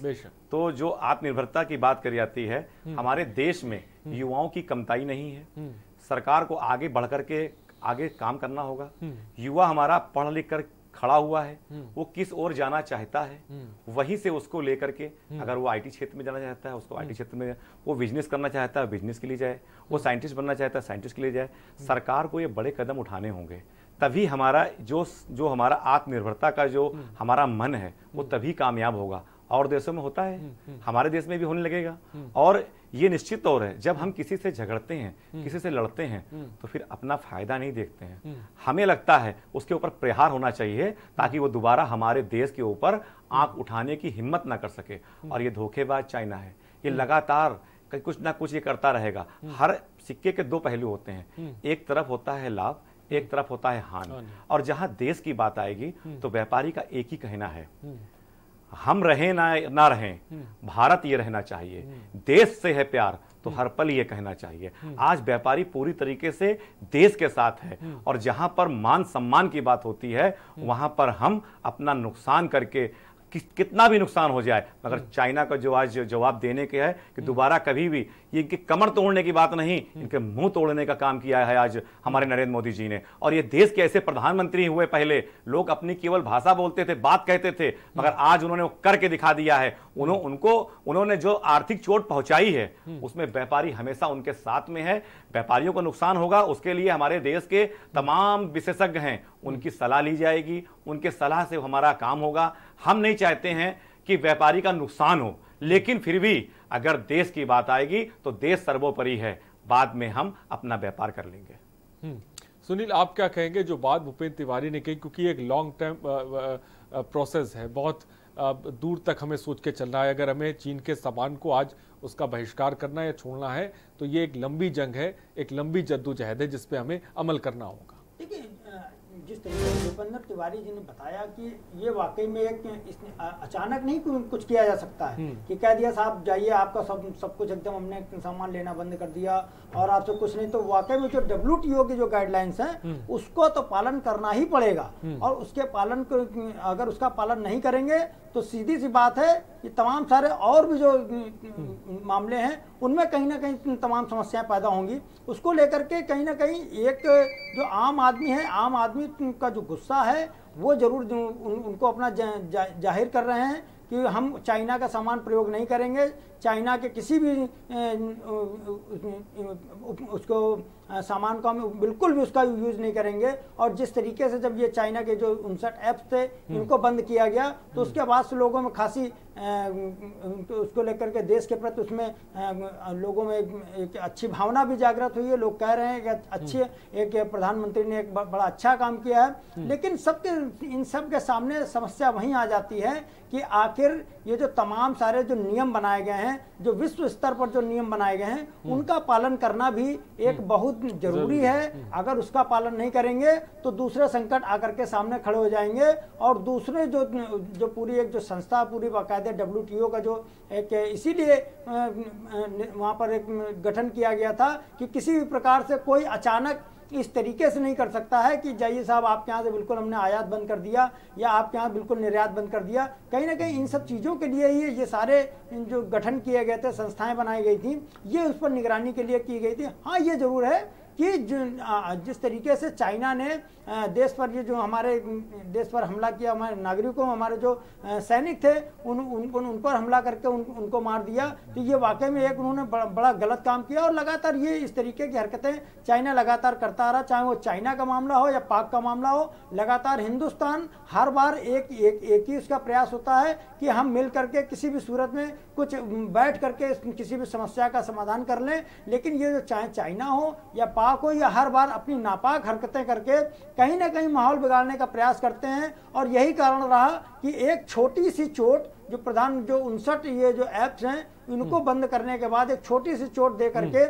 तो जो आत्मनिर्भरता की बात करी जाती है, हमारे देश में युवाओं की कमताई नहीं है। सरकार को आगे बढ़कर के आगे काम करना होगा। युवा हमारा पढ़ लिख कर खड़ा हुआ है, वो किस ओर जाना चाहता है, वहीं से उसको लेकर के, अगर वो आईटी क्षेत्र में जाना चाहता है उसको आईटी क्षेत्र में, वो बिजनेस करना चाहता है बिजनेस के लिए जाए, वो साइंटिस्ट बनना चाहता है साइंटिस्ट के लिए जाए। सरकार को ये बड़े कदम उठाने होंगे, तभी हमारा जो हमारा आत्मनिर्भरता का जो हमारा मन है वो तभी कामयाब होगा। और देशों में होता है, हमारे देश में भी होने लगेगा। और ये निश्चित तौर है, जब हम किसी से झगड़ते हैं, किसी से लड़ते हैं, तो फिर अपना फायदा नहीं देखते हैं। हमें लगता है उसके ऊपर प्रहार होना चाहिए ताकि वो दोबारा हमारे देश के ऊपर आंख उठाने की हिम्मत ना कर सके। और ये धोखेबाज चाइना है, ये लगातार कुछ ना कुछ ये करता रहेगा। हर सिक्के के दो पहलू होते हैं, एक तरफ होता है लाभ, एक तरफ होता है हानि। और जहां देश की बात आएगी तो व्यापारी का एक ही कहना है, हम रहें ना रहें, भारत ये रहना चाहिए, देश से है प्यार तो हर पल ये कहना चाहिए। आज व्यापारी पूरी तरीके से देश के साथ है, और जहां पर मान सम्मान की बात होती है वहां पर हम अपना नुकसान करके कितना भी नुकसान हो जाए, मगर चाइना का जो आज जवाब देने के है कि दोबारा कभी भी ये इनकी कमर तोड़ने की बात नहीं, इनके मुंह तोड़ने का काम किया है आज हमारे नरेंद्र मोदी जी ने। और ये देश के ऐसे प्रधानमंत्री हुए, पहले लोग अपनी केवल भाषा बोलते थे, बात कहते थे, मगर आज उन्होंने वो करके दिखा दिया है। उन्होंने जो आर्थिक चोट पहुंचाई है उसमें व्यापारी हमेशा उनके साथ में है। व्यापारियों को नुकसान होगा उसके लिए हमारे देश के तमाम विशेषज्ञ हैं, उनकी सलाह ली जाएगी, उनके सलाह से हमारा काम होगा। हम नहीं चाहते हैं कि व्यापारी का नुकसान हो, लेकिन फिर भी अगर देश की बात आएगी तो देश सर्वोपरि है, बाद में हम अपना व्यापार कर लेंगे। सुनील, आप क्या कहेंगे जो बात भूपेंद्र तिवारी ने कही, क्योंकि एक लॉन्ग टर्म प्रोसेस है, बहुत दूर तक हमें सोच के चलना है। अगर हमें चीन के सामान को आज उसका बहिष्कार करना है या छोड़ना है तो ये एक लंबी जंग है, एक लंबी जद्दोजहद है जिस पे हमें अमल करना होगा। देखिए, जिस तरीके से भूपेंद्र तिवारी जी ने बताया कि ये वाकई में एक अचानक नहीं कुछ किया जा सकता है कि कह दिया साहब जाइए, आपका सब कुछ एकदम हमने सामान लेना बंद कर दिया और आपसे कुछ नहीं। तो वाकई में जो WTO की जो गाइडलाइंस हैं उसको तो पालन करना ही पड़ेगा, और उसके पालन को अगर उसका पालन नहीं करेंगे तो सीधी सी बात है कि तमाम सारे और भी जो मामले हैं उनमें कहीं ना कहीं तमाम समस्याएं पैदा होंगी। उसको लेकर के कहीं ना कहीं एक जो आम आदमी है, आम आदमी का जो गुस्सा है वो जरूर उनको अपना जाहिर कर रहे हैं कि हम चाइना का सामान प्रयोग नहीं करेंगे, चाइना के किसी भी उसको सामान को हम बिल्कुल भी उसका यूज नहीं करेंगे। और जिस तरीके से जब ये चाइना के जो 59 ऐप्स थे इनको बंद किया गया तो उसके बाद से लोगों में खासी तो उसको लेकर के देश के प्रति उसमें लोगों में एक अच्छी भावना भी जागृत हुई है। लोग कह रहे हैं कि अच्छे एक प्रधानमंत्री ने एक बड़ा अच्छा काम किया है। लेकिन इन सब के सामने समस्या वहीं आ जाती है कि आखिर ये जो तमाम सारे जो नियम बनाए गए हैं, जो विश्व स्तर पर जो नियम बनाए गए हैं, उनका पालन करना भी एक बहुत जरूरी है। अगर उसका पालन नहीं करेंगे तो दूसरे संकट आकर के सामने खड़े हो जाएंगे। और दूसरे जो पूरी एक जो संस्था पूरी बाकायदे WTO का जो एक इसीलिए वहां पर एक गठन किया गया था कि किसी भी प्रकार से कोई अचानक इस तरीके से नहीं कर सकता है कि जाइए साहब आपके यहाँ से बिल्कुल हमने आयात बंद कर दिया या आपके यहाँ बिल्कुल निर्यात बंद कर दिया। कहीं ना कहीं इन सब चीज़ों के लिए ही ये सारे जो गठन किए गए थे, संस्थाएं बनाई गई थी, ये उस पर निगरानी के लिए की गई थी। हाँ, ये जरूर है कि जिस तरीके से चाइना ने देश पर ये जो हमारे देश पर हमला किया, हमारे नागरिकों, हमारे जो सैनिक थे उन पर हमला करके उनको मार दिया, तो ये वाकई में एक उन्होंने बड़ा गलत काम किया। और लगातार ये इस तरीके की हरकतें चाइना लगातार करता रहा, चाहे वो चाइना का मामला हो या पाक का मामला हो। लगातार हिंदुस्तान हर बार एक ही उसका प्रयास होता है कि हम मिल करके किसी भी सूरत में कुछ बैठ करके किसी भी समस्या का समाधान कर लें। लेकिन ये जो चाहे चाइना हो या पाक हो, या हर बार अपनी नापाक हरकतें करके कहीं ना कहीं माहौल बिगाड़ने का प्रयास करते हैं। और यही कारण रहा कि एक छोटी सी चोट जो 59 ये जो ऐप्स हैं इनको बंद करने के बाद एक छोटी सी चोट दे करके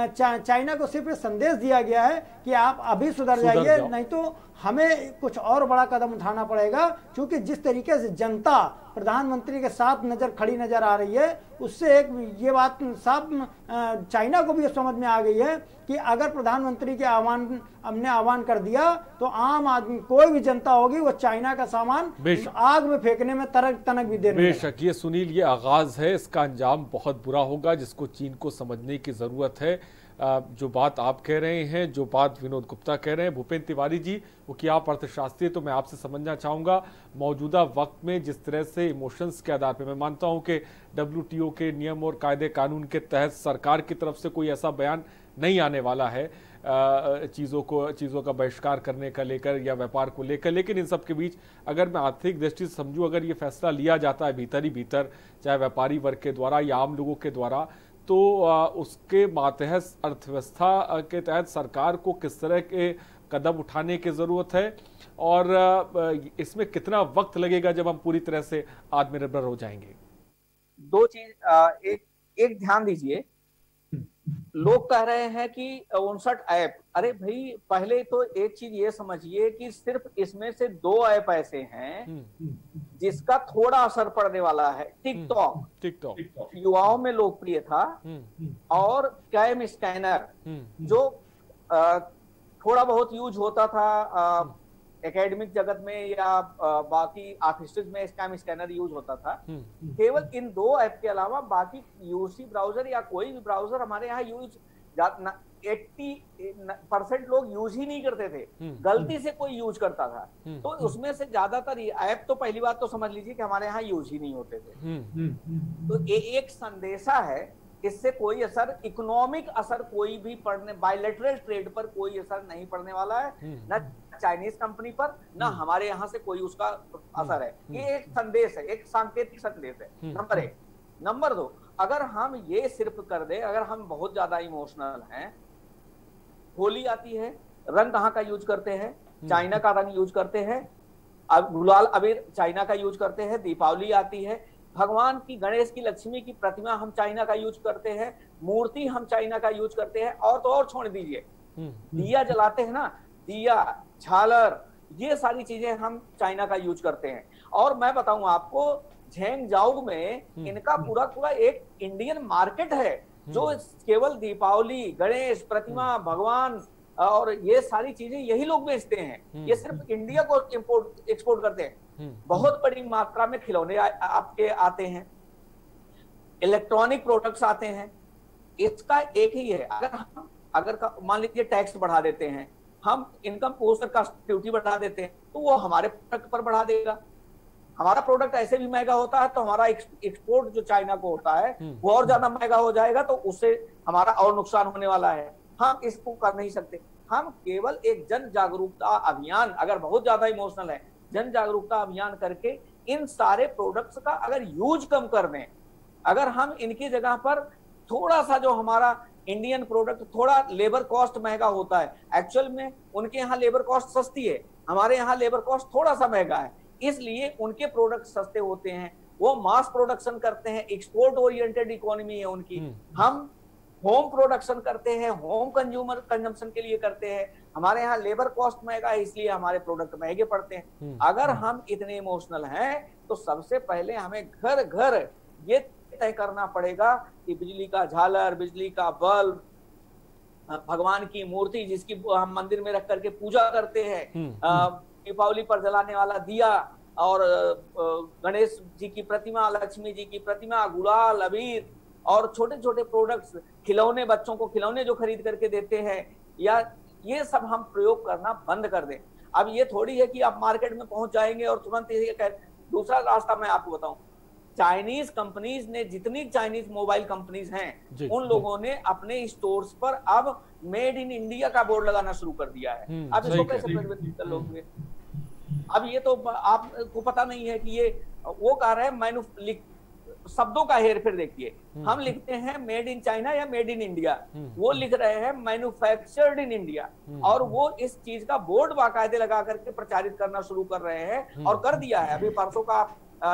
चाइना को सिर्फ संदेश दिया गया है कि आप अभी सुधर जाइए, नहीं तो हमें कुछ और बड़ा कदम उठाना पड़ेगा। क्योंकि जिस तरीके से जनता प्रधानमंत्री के साथ खड़ी नजर आ रही है, उससे एक ये बात साफ चाइना को भी समझ में आ गई है कि अगर प्रधानमंत्री के हमने आह्वान कर दिया तो आम आदमी कोई भी जनता होगी वो चाइना का सामान आग में फेंकने में तनक भी देर। बेशक ये सुनील, ये आगाज है, इसका अंजाम बहुत बुरा होगा जिसको चीन को समझने की जरूरत है। जो बात आप कह रहे हैं, जो बात विनोद गुप्ता कह रहे हैं, भूपेंद्र तिवारी जी, वो कि आप अर्थशास्त्री, तो मैं आपसे समझना चाहूँगा मौजूदा वक्त में जिस तरह से इमोशंस के आधार पर, मैं मानता हूँ कि WTO के नियम और कायदे कानून के तहत सरकार की तरफ से कोई ऐसा बयान नहीं आने वाला है चीज़ों का बहिष्कार करने का लेकर या व्यापार को लेकर। लेकिन इन सब के बीच अगर मैं आर्थिक दृष्टि से समझूँ, अगर ये फैसला लिया जाता है भीतर ही भीतर, चाहे व्यापारी वर्ग के द्वारा या आम लोगों के द्वारा, तो उसके मातहत अर्थव्यवस्था के तहत सरकार को किस तरह के कदम उठाने की ज़रूरत है और इसमें कितना वक्त लगेगा जब हम पूरी तरह से आत्मनिर्भर हो जाएंगे? दो चीज, एक एक ध्यान दीजिए, लोग कह रहे हैं कि 59 ऐप, अरे भाई पहले तो एक चीज ये समझिए कि सिर्फ इसमें से 2 ऐप ऐसे हैं जिसका थोड़ा असर पड़ने वाला है। टिकटॉक युवाओं में लोकप्रिय था, और कैम स्कैनर जो थोड़ा बहुत यूज होता था एकेडमिक जगत में या बाकी ऑफिस में स्कैम स्कैनर यूज होता था। केवल इन 2 ऐप के अलावा बाकी यूसी ब्राउजर या कोई भी ब्राउजर हमारे यहाँ यूज 80% लोग यूज ही नहीं करते थे, गलती से कोई यूज करता था। तो उसमें से ज्यादातर ऐप तो पहली बात तो समझ लीजिए कि हमारे यहाँ यूज ही नहीं होते थे। तो एक संदेशा है, इससे कोई असर, इकोनॉमिक असर कोई भी पड़ने, बायलैटरल ट्रेड पर कोई असर नहीं पड़ने वाला है, न चाइनीज कंपनी पर, न हमारे यहाँ से कोई उसका असर है। ये एक संदेश है, एक सांकेतिक संदेश है, नंबर 1। नंबर 2, अगर हम ये सिर्फ कर दे, अगर हम बहुत ज्यादा इमोशनल हैं, होली आती है, रंग कहाँ का यूज करते हैं? चाइना का रंग यूज करते हैं, अब गुलाल अबीर चाइना का यूज करते हैं। दीपावली आती है, भगवान की, गणेश की, लक्ष्मी की प्रतिमा हम चाइना का यूज करते हैं, मूर्ति हम चाइना का यूज करते हैं, और तो और छोड़ दीजिए, दिया जलाते हैं ना, दिया, झालर, ये सारी चीजें हम चाइना का यूज करते हैं। और मैं बताऊं आपको, झेंगजाऊ में इनका पूरा एक इंडियन मार्केट है, जो केवल दीपावली, गणेश प्रतिमा, भगवान और ये सारी चीजें यही लोग बेचते हैं। ये सिर्फ इंडिया को इंपोर्ट एक्सपोर्ट करते हैं। बहुत बड़ी मात्रा में खिलौने आपके आते हैं, इलेक्ट्रॉनिक प्रोडक्ट्स आते हैं। इसका एक ही है, अगर मान लीजिए टैक्स बढ़ा देते हैं, हम इनकम पोस्ट का ड्यूटी बढ़ा देते हैं, तो वो हमारे प्रोडक्ट पर बढ़ा देगा। हमारा प्रोडक्ट ऐसे भी महंगा होता है, तो हमारा एक्सपोर्ट जो चाइना को होता है वो और ज्यादा महंगा हो जाएगा, तो उससे हमारा और नुकसान होने वाला है। हम इसको कर नहीं सकते। हम केवल एक जन जागरूकता अभियान, अगर बहुत ज्यादा इमोशनल है, जन जागरूकता अभियान करके इन सारे प्रोडक्ट्स का अगर यूज कम कर दें, अगर हम इनकी जगह पर थोड़ा सा, जो हमारा इंडियन प्रोडक्ट थोड़ा लेबर कॉस्ट महंगा होता है, एक्चुअल में उनके यहाँ लेबर कॉस्ट सस्ती है, हमारे यहाँ लेबर कॉस्ट थोड़ा सा महंगा है, इसलिए उनके प्रोडक्ट सस्ते होते हैं, वो मास प्रोडक्शन करते हैं, एक्सपोर्ट ओरिएंटेड इकोनॉमी है उनकी। हम होम प्रोडक्शन करते हैं, होम कंज्यूमर कंजम्पशन के लिए करते हैं, हमारे यहाँ लेबर कॉस्ट महंगा है, इसलिए हमारे प्रोडक्ट महंगे पड़ते हैं। अगर हम इतने इमोशनल हैं, तो सबसे पहले हमें घर घर ये तय करना पड़ेगा कि बिजली का झालर, बिजली का बल्ब, भगवान की मूर्ति जिसकी हम मंदिर में रख करके पूजा करते हैं, दीपावली पर जलाने वाला दिया, और गणेश जी की प्रतिमा, लक्ष्मी जी की प्रतिमा, गुलाल, अबीर और छोटे छोटे प्रोडक्ट्स, खिलौने, बच्चों को खिलौने जो खरीद करके देते हैं, या ये सब हम प्रयोग करना बंद कर दें। अब ये थोड़ी है कि आप मार्केट में पहुंच जाएंगे और तुरंत ये कह। दूसरा रास्ता मैं आपको बताऊं, चाइनीज कंपनीज ने, जितनी चाइनीज मोबाइल कंपनीज हैं, उन लोगों ने अपने स्टोर्स पर अब मेड इन इंडिया का बोर्ड लगाना शुरू कर दिया है। अब इसको कैसे परिवर्तित कर लोगे? अब ये तो आपको पता नहीं है कि ये वो कह रहे हैं, शब्दों का हेर फेर देखिए, हम लिखते हैं मेड इन चाइना या मेड इन इंडिया, वो लिख रहे हैं मैन्युफैक्चर्ड इन इंडिया, और वो इस चीज का बोर्ड बाकायदे लगा करके प्रचारित करना शुरू कर रहे हैं, और कर दिया है। अभी परसों का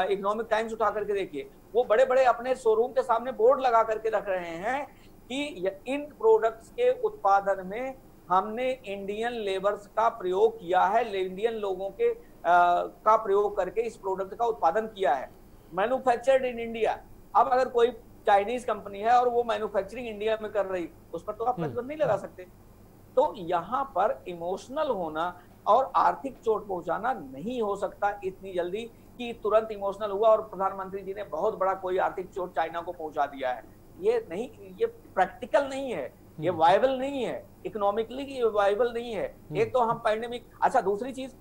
इकोनॉमिक टाइम्स उठा करके देखिए, वो बड़े बड़े अपने शोरूम के सामने बोर्ड लगा करके रख रहे हैं कि इन प्रोडक्ट्स के उत्पादन में हमने इंडियन लेबर्स का प्रयोग किया है, इंडियन लोगों के का प्रयोग करके इस प्रोडक्ट का उत्पादन किया है, मैन्युफैक्चर्ड इन इंडिया। अब अगर कोई चाइनीज कंपनी है और वो मैन्युफैक्चरिंग इंडिया में कर रही, उस पर तो आप प्रतिबंध नहीं लगा सकते। तो यहाँ पर इमोशनल होना और आर्थिक चोट पहुंचाना नहीं हो सकता इतनी जल्दी कि तुरंत इमोशनल हुआ और प्रधानमंत्री जी ने बहुत बड़ा कोई आर्थिक चोट चाइना को पहुंचा दिया है। ये नहीं, ये प्रैक्टिकल नहीं है, ये वायबल नहीं है, इकोनॉमिकली ये वायबल नहीं है। एक तो हम पैंडेमिक, अच्छा दूसरी चीज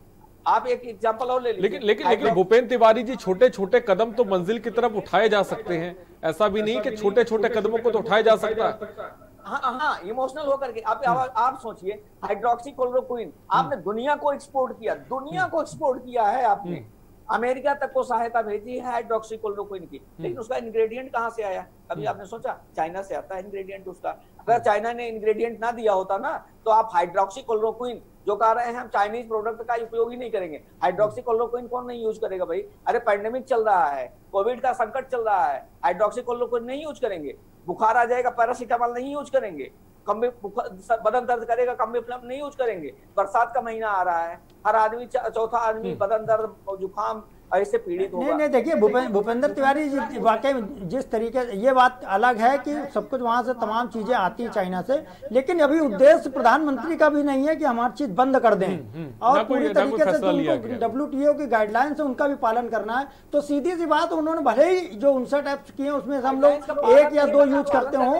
आप एक एग्जांपल और ले लीजिए। लेकिन भूपेंद्र तिवारी जी, छोटे छोटे कदम तो मंजिल की तरफ उठाए जा सकते हैं, ऐसा भी नहीं कि छोटे छोटे कदमों को तो उठाया जा सकता है। हाँ, इमोशनल होकर के आप सोचिए, हाइड्रोक्सीक्लोरोक्विन आपने दुनिया को एक्सपोर्ट किया, दुनिया को एक्सपोर्ट किया है आपने, अमेरिका तक को सहायता भेजी है हाइड्रोक्सीक्लोरोक्विन की, लेकिन उसका इंग्रेडिएंट कहाँ से आया? कभी आपने सोचा? चाइना से आता है इंग्रेडिएंट उसका। अगर चाइना ने इंग्रेडिएंट ना दिया होता ना, तो आप हाइड्रोक्सी क्लोरोक्विन जो कह रहे हैं हम चाइनीज प्रोडक्ट का उपयोग ही नहीं करेंगे। हाइड्रोक्सी क्लोरोक्विन कौन नहीं यूज करेगा भाई? अरे पैंडेमिक चल रहा है, कोविड का संकट चल रहा है, हाइड्रोक्सी क्लोरोक्विन नहीं यूज करेंगे। बुखार आ जाएगा, पैरासीटामोल नहीं यूज करेंगे। बदन दर्द करेगा, कम्बीफ्लम नहीं यूज करेंगे। बरसात का महीना आ रहा है, हर आदमी चौथा आदमी बदन दर्द जुकाम ऐसे पीड़ित होगा। नहीं देखिए भूपेंद्र तिवारी जी वाकई जिस तरीके ये बात अलग है कि सब कुछ वहां से तमाम चीजें आती हैं चाइना से, लेकिन अभी उद्देश्य प्रधानमंत्री का भी नहीं है कि हमारी चीज बंद कर दें और पूरी तरीके से WTO की गाइडलाइन से उनका भी पालन करना है। तो सीधी सी बात, उन्होंने भले ही जो 59 ऐप्स किए उसमें हम लोग 1 या 2 यूज करते हो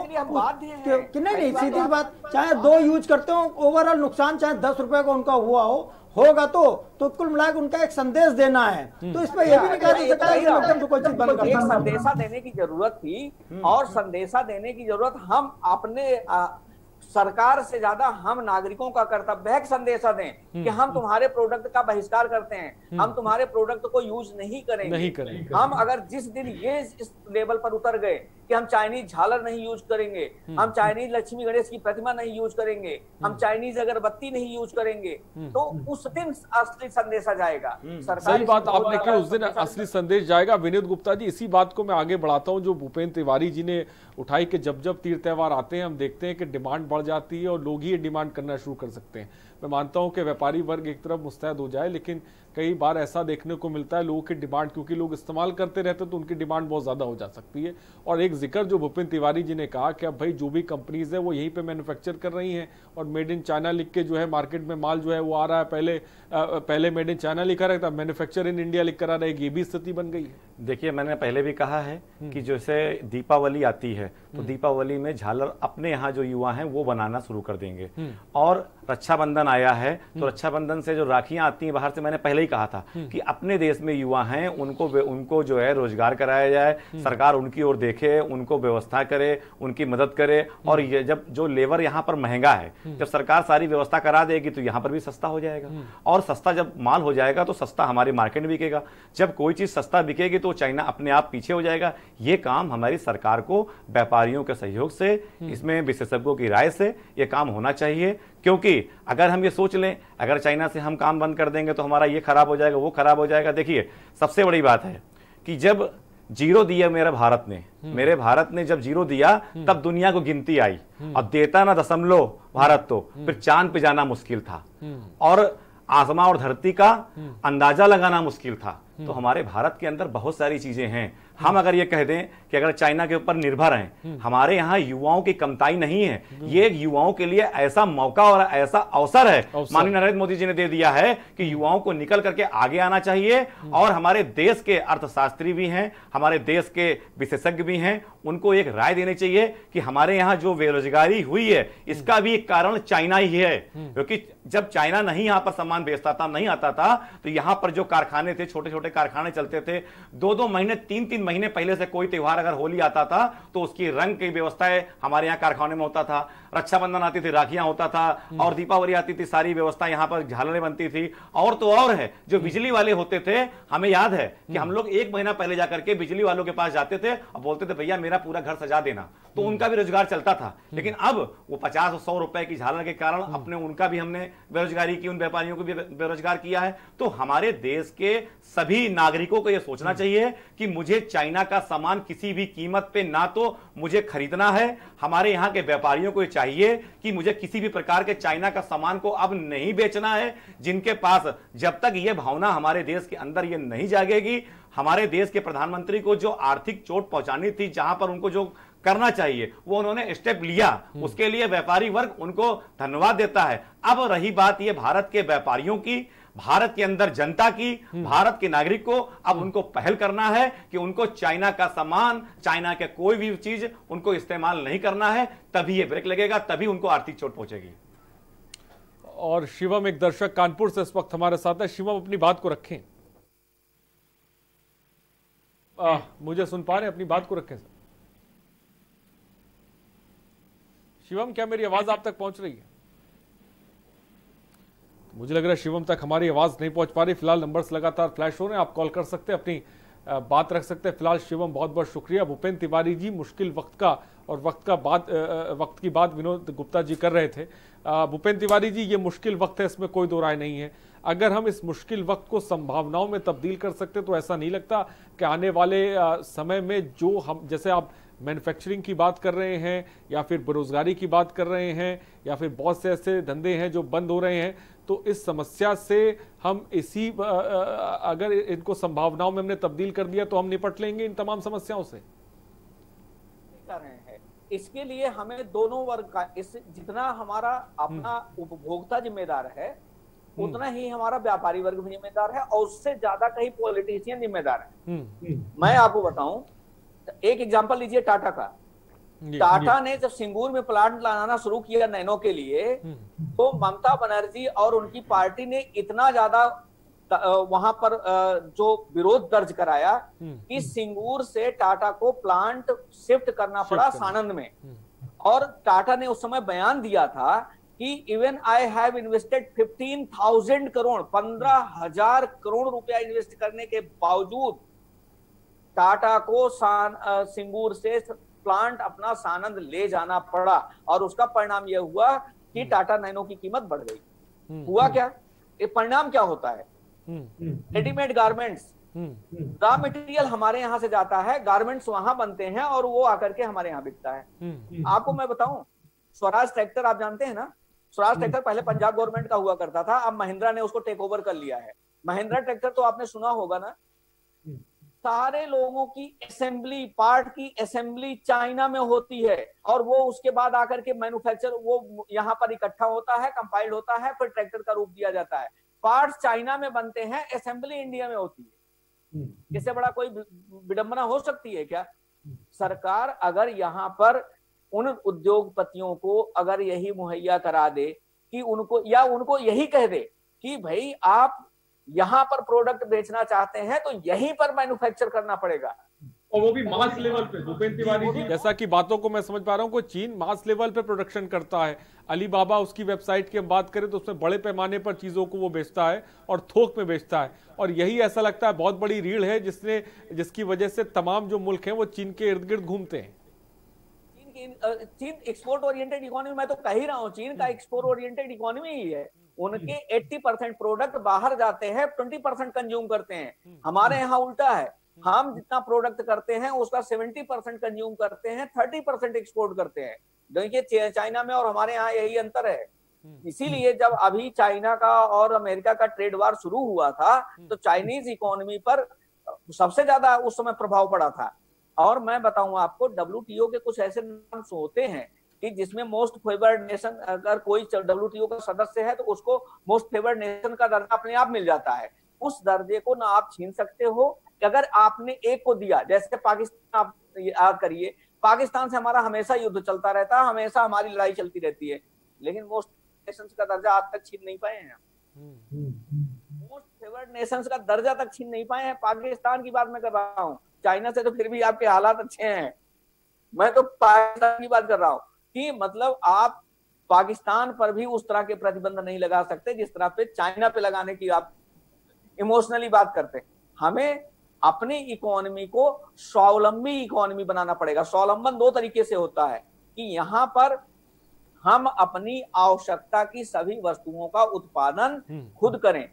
कि नहीं, सीधी सी बात, चाहे 2 यूज करते हो, ओवरऑल नुकसान चाहे 10 रुपए का उनका हुआ होगा तो कुल मिलाकर उनका एक संदेश देना है। तो इस पर यह भी नहीं कहा जा सकता है कि एकदम से कोई चीज बंद कर सकते। संदेशा देने की जरूरत थी और संदेशा देने की जरूरत हम अपने सरकार से ज्यादा हम नागरिकों का कर्तव्य है कि संदेशा दें कि हम तुम्हारे प्रोडक्ट का बहिष्कार करते हैं, हम तुम्हारे प्रोडक्ट को यूज नहीं करेंगे। हम अगर जिस दिन ये इस लेवल पर उतर गए कि हम चाइनीज झालर नहीं यूज करेंगे, हम चाइनीज लक्ष्मी गणेश की प्रतिमा नहीं यूज करेंगे, हम चाइनीज अगरबत्ती नहीं यूज करेंगे, तो उस दिन असली संदेशा जाएगा। सही बात आपने की, उस दिन असली संदेश जाएगा। विनीत गुप्ता जी, इसी बात को मैं आगे बढ़ाता हूं जो भूपेंद्र तिवारी जी ने उठाई कि जब जब तीर्थ त्योहार आते हैं हम देखते हैं कि डिमांड बढ़ जाती है और लोग ही डिमांड करना शुरू कर सकते हैं। मैं मानता हूं कि व्यापारी वर्ग एक तरफ मुस्तैद हो जाए, लेकिन कई बार ऐसा देखने को मिलता है लोगों की डिमांड, क्योंकि लोग इस्तेमाल करते रहते हैं तो उनकी डिमांड बहुत ज्यादा हो जा सकती है। और एक जिक्र जो भूपेंद्र तिवारी जी ने कहा कि अब भाई जो भी कंपनीज है वो यहीं पे मैन्युफैक्चर कर रही हैं और मेड इन चाइना लिख के जो है मार्केट में माल जो है वो आ रहा है। पहले मेड इन चाइना लिखा रहता, मैन्युफैक्चर इन इंडिया लिख कर आ रहा है, ये भी स्थिति बन गई है। देखिए, मैंने पहले भी कहा है कि जैसे दीपावली आती है तो दीपावली में झालर अपने यहाँ जो युवा हैं वो बनाना शुरू कर देंगे। और रक्षाबंधन आया है तो रक्षाबंधन से जो राखियां आती हैं बाहर से, मैंने पहले ही कहा था कि अपने देश में युवा हैं उनको जो है रोजगार कराया जाए, सरकार उनकी ओर देखे, उनको व्यवस्था करे, उनकी मदद करे। और ये जब जो लेबर यहाँ पर महंगा है, जब सरकार सारी व्यवस्था करा देगी तो यहाँ पर भी सस्ता हो जाएगा। और सस्ता जब माल हो जाएगा तो सस्ता हमारे मार्केट में बिकेगा। जब कोई चीज सस्ता बिकेगी तो चाइना अपने आप पीछे हो जाएगा। ये काम हमारी सरकार को व्यापारियों के सहयोग से, इसमें विशेषज्ञों की राय से ये काम होना चाहिए। क्योंकि अगर हम ये सोच लें अगर चाइना से हम काम बंद कर देंगे तो हमारा ये खराब हो जाएगा, वो खराब हो जाएगा। देखिए, सबसे बड़ी बात है कि जब 0 दिया मेरे भारत ने जब 0 दिया तब दुनिया को गिनती आई, अब देता ना दशमलव भारत तो फिर चांद पे जाना मुश्किल था और आसमां और धरती का अंदाजा लगाना मुश्किल था। तो हमारे भारत के अंदर बहुत सारी चीजें हैं। हम अगर ये कह दें कि अगर चाइना के ऊपर निर्भर हैं, हमारे यहाँ युवाओं की कमताई नहीं है। ये एक युवाओं के लिए ऐसा मौका और ऐसा अवसर है माननीय नरेंद्र मोदी जी ने दे दिया है कि युवाओं को निकल करके आगे आना चाहिए। और हमारे देश के अर्थशास्त्री भी हैं, हमारे देश के विशेषज्ञ भी हैं, उनको एक राय देनी चाहिए कि हमारे यहाँ जो बेरोजगारी हुई है इसका भी एक कारण चाइना ही है। क्योंकि जब चाइना नहीं यहाँ पर सामान बेचता था, नहीं आता था, तो यहाँ पर जो कारखाने थे, छोटे छोटे कारखाने चलते थे, 2-2 महीने 3-3 महीने पहले से कोई त्योहार अगर होली आता था तो उसकी रंग की व्यवस्थाएं हमारे यहाँ कारखाने में होता था। रक्षाबंधन आती थी, राखियां होता था, और दीपावली आती थी, सारी व्यवस्था यहाँ पर झालरें बनती थी। और तो और है, जो बिजली वाले होते थे, हमें याद है कि हम लोग 1 महीना पहले जाकर के बिजली वालों के पास जाते थे और बोलते थे भैया मेरा पूरा घर सजा देना, तो उनका भी रोजगार चलता था। लेकिन अब वो 50 और 100 रुपए की झालर के कारण अपने उनका भी हमने बेरोजगारी की, उन व्यापारियों को भी बेरोजगार किया है। तो हमारे देश के सभी नागरिकों को यह सोचना चाहिए कि मुझे चाइना का सामान किसी भी कीमत पे ना तो मुझे खरीदना है, हमारे यहाँ के व्यापारियों को चाहिए कि मुझे किसी भी प्रकार के चाइना का सामान को अब नहीं बेचना है। जिनके पास जब तक यह भावना हमारे देश के अंदर ये नहीं जागेगी, हमारे देश के प्रधानमंत्री को जो आर्थिक चोट पहुंचानी थी, जहां पर उनको जो करना चाहिए वो उन्होंने स्टेप लिया, उसके लिए व्यापारी वर्ग उनको धन्यवाद देता है। अब रही बात ये भारत के व्यापारियों की, भारत के अंदर जनता की, भारत के नागरिक को अब उनको पहल करना है कि उनको चाइना का सामान, चाइना के कोई भी चीज उनको इस्तेमाल नहीं करना है। तभी ये ब्रेक लगेगा, तभी उनको आर्थिक चोट पहुंचेगी। और शिवम, एक दर्शक कानपुर से इस वक्त हमारे साथ है। शिवम, अपनी बात को रखें। मुझे सुन पा रहे हैं? अपनी बात को रखें सर। शिवम, क्या मेरी आवाज आप तक पहुंच रही है? मुझे लग रहा है शिवम तक हमारी आवाज नहीं पहुंच पा रही। फिलहाल नंबर्स लगातार फ्लैश हो रहे हैं, आप कॉल कर सकते हैं, अपनी बात रख सकते हैं। फिलहाल शिवम बहुत बहुत शुक्रिया। भूपेंद्र तिवारी जी, मुश्किल वक्त का और वक्त की बात विनोद गुप्ता जी कर रहे थे। भूपेंद्र तिवारी जी, ये मुश्किल वक्त है, इसमें कोई दो राय नहीं है। अगर हम इस मुश्किल वक्त को संभावनाओं में तब्दील कर सकते तो ऐसा नहीं लगता कि आने वाले समय में जो हम, जैसे आप मैन्युफैक्चरिंग की बात कर रहे हैं या फिर बेरोजगारी की बात कर रहे हैं या फिर बहुत से ऐसे धंधे हैं जो बंद हो रहे हैं, तो इस समस्या से हम अगर इनको संभावनाओं में हमने तब्दील कर दिया तो हम निपट लेंगे इन तमाम समस्याओं से। कर रहे हैं, इसके लिए हमें दोनों वर्ग का, जितना हमारा अपना उपभोक्ता जिम्मेदार है उतना ही हमारा व्यापारी वर्ग भी जिम्मेदार है और उससे ज्यादा कहीं पॉलिटिशियन जिम्मेदार है। मैं आपको बताऊं, एक एग्जांपल लीजिए टाटा का। टाटा ने जब सिंगूर में प्लांट लगाना शुरू किया नैनो के लिए, तो ममता बनर्जी और उनकी पार्टी ने इतना ज्यादा वहां पर जो विरोध दर्ज कराया कि सिंगूर से टाटा को प्लांट शिफ्ट करना पड़ा सानंद में। और टाटा ने उस समय बयान दिया था कि even I have invested 15,000 crore, 15,000 crore रुपया इन्वेस्ट करने के बावजूद टाटा को सिंगूर से प्लांट अपना सानंद ले जाना पड़ा और उसका परिणाम यह हुआ कि टाटा नैनो की कीमत बढ़ गई। हुआ क्या? ये परिणाम क्या होता है? रेडीमेड गारमेंट्स, रॉ मटेरियल हमारे यहां से जाता है, गारमेंट्स वहां बनते हैं और वो आकर के हमारे यहाँ बिकता है। आपको मैं बताऊं, स्वराज ट्रैक्टर आप जानते हैं ना? स्वराज ट्रैक्टर पहले पंजाब गवर्नमेंट का हुआ करता था, अब महिंद्रा ने उसको टेक ओवर कर लिया है। महिंद्रा ट्रैक्टर तो आपने सुना होगा ना, सारे लोगों की असेंबली, पार्ट की असेंबली चाइना में होती है और वो उसके बाद आकर के मैन्युफैक्चर वो यहाँ पर इकट्ठा होता है, कंपाइल्ड होता है, फिर ट्रैक्टर का रूप दिया जाता है। पार्ट्स चाइना में बनते हैं, असेंबली इंडिया में होती है। इससे बड़ा कोई विडंबना हो सकती है क्या? सरकार अगर यहाँ पर उन उद्योगपतियों को अगर यही मुहैया करा दे कि उनको यही कह दे कि भाई आप यहाँ पर प्रोडक्ट बेचना चाहते हैं तो यहीं पर मैन्युफैक्चर करना पड़ेगा, और वो भी मास लेवल पे। भूपेंद्र तिवारी जी, जैसा कि बातों को मैं समझ पा रहा हूँ, चीन मास लेवल पे प्रोडक्शन करता है। अलीबाबा, उसकी वेबसाइट की हम बात करें तो उसमें बड़े पैमाने पर चीजों को वो बेचता है और थोक में बेचता है, और यही ऐसा लगता है बहुत बड़ी रीढ़ है जिसकी वजह से तमाम जो मुल्क हैं वो चीन के इर्द गिर्द घूमते हैं। चीन एक्सपोर्ट ओरिएंटेड इकोनॉमी, मैं तो कह ही रहा हूँ, चीन का एक्सपोर्ट ओरिएंटेड इकोनॉमी ही है। उनके 80% प्रोडक्ट बाहर जाते हैं, 20% कंज्यूम करते हैं। हमारे यहाँ उल्टा है, हम जितना प्रोडक्ट करते हैं उसका 70% कंज्यूम करते हैं, 30% एक्सपोर्ट करते हैं। देखिए चाइना में और हमारे यहाँ यही अंतर है। इसीलिए जब अभी चाइना का और अमेरिका का ट्रेड वार शुरू हुआ था तो चाइनीज इकोनॉमी पर सबसे ज्यादा उस समय प्रभाव पड़ा था। और मैं बताऊं आपको, WTO के कुछ ऐसे नॉर्म्स होते हैं कि जिसमें मोस्ट फेवर्ड नेशन, अगर कोई WTO का सदस्य है तो उसको मोस्ट फेवर्ड नेशन का दर्जा अपने आप मिल जाता है। उस दर्जे को ना आप छीन सकते हो कि अगर आपने एक को दिया, जैसे पाकिस्तान आप याद करिए, पाकिस्तान से हमारा हमेशा युद्ध चलता रहता है, हमेशा हमारी लड़ाई चलती रहती है, लेकिन मोस्ट नेशंस का दर्जा आज तक छीन नहीं पाए हैं। मोस्ट फेवर्ड नेशंस का दर्जा तक छीन नहीं पाए हैं। पाकिस्तान की बात मैं कर रहा हूँ, चाइना से तो फिर भी आपके हालात अच्छे हैं। मैं तो पाकिस्तान की बात कर रहा हूँ कि मतलब आप पाकिस्तान पर भी उस तरह के प्रतिबंध नहीं लगा सकते जिस तरह पे चाइना पे लगाने की आप इमोशनली बात करते हैं। हमें अपनी इकोनॉमी को स्वावलंबी इकोनॉमी बनाना पड़ेगा। स्वावलंबन दो तरीके से होता है कि यहाँ पर हम अपनी आवश्यकता की सभी वस्तुओं का उत्पादन खुद करें,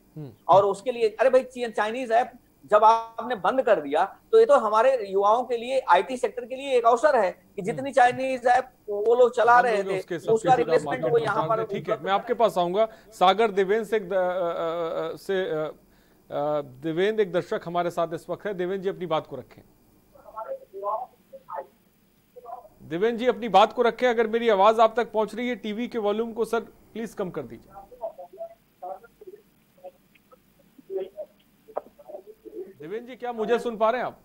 और उसके लिए अरे भाई चाइनीज ऐप जब आपने बंद कर दिया तो ये तो हमारे युवाओं के लिए, IT सेक्टर के लिए एक अवसर है कि जितनी चाइनीज ऐप वो लोग चला रहे थे उसका रिप्लेसमेंट वो यहाँ पर। ठीक है, मैं आपके पास आऊंगा। सागर देवेंद्र देवेंद्र एक दर्शक हमारे साथ इस वक्त है। देवेंद्र जी अपनी बात को रखें। देवेंद्र जी अपनी बात को रखें। अगर मेरी आवाज आप तक पहुंच रही है, टीवी के वॉल्यूम को सर प्लीज कम कर दीजिए। देवेंद्र जी, क्या मुझे सुन पा रहे हैं आप?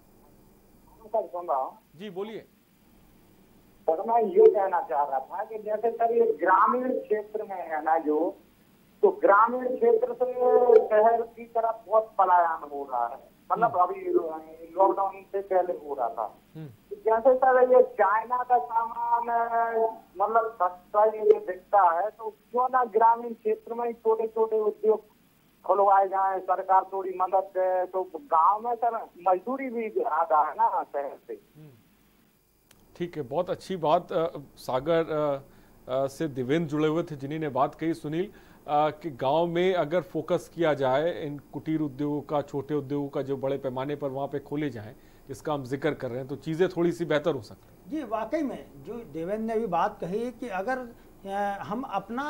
सुन रहा हूँ जी, बोलिए। सर मैं ये कहना चाह रहा था कि जैसे सर ये ग्रामीण क्षेत्र में है ना जो, तो ग्रामीण क्षेत्र से शहर की तरफ बहुत पलायन हो रहा है। मतलब अभी लॉकडाउन से पहले हो रहा था। जैसे सर ये चाइना का सामान मतलब सस्ता ये बिकता है, तो क्यों ना ग्रामीण क्षेत्र में छोटे छोटे उद्योग खुलवाए जाए, सरकार थोड़ी मदद करे। तो गांव में सर मजदूरी भी ज्यादा है ना शहर से। ठीक है, बहुत अच्छी बात सागर से देवेंद्र जुड़े हुए थे जिन्हीं ने बात कही सुनील कि गांव में अगर फोकस किया जाए इन कुटीर उद्योगों का, छोटे उद्योगों का जो बड़े पैमाने पर वहां पे खोले जाएं, जिसका हम जिक्र कर रहे हैं, तो चीजें थोड़ी सी बेहतर हो सकती हैं। जी वाकई में जो देवेंद्र ने भी बात कही कि अगर हम अपना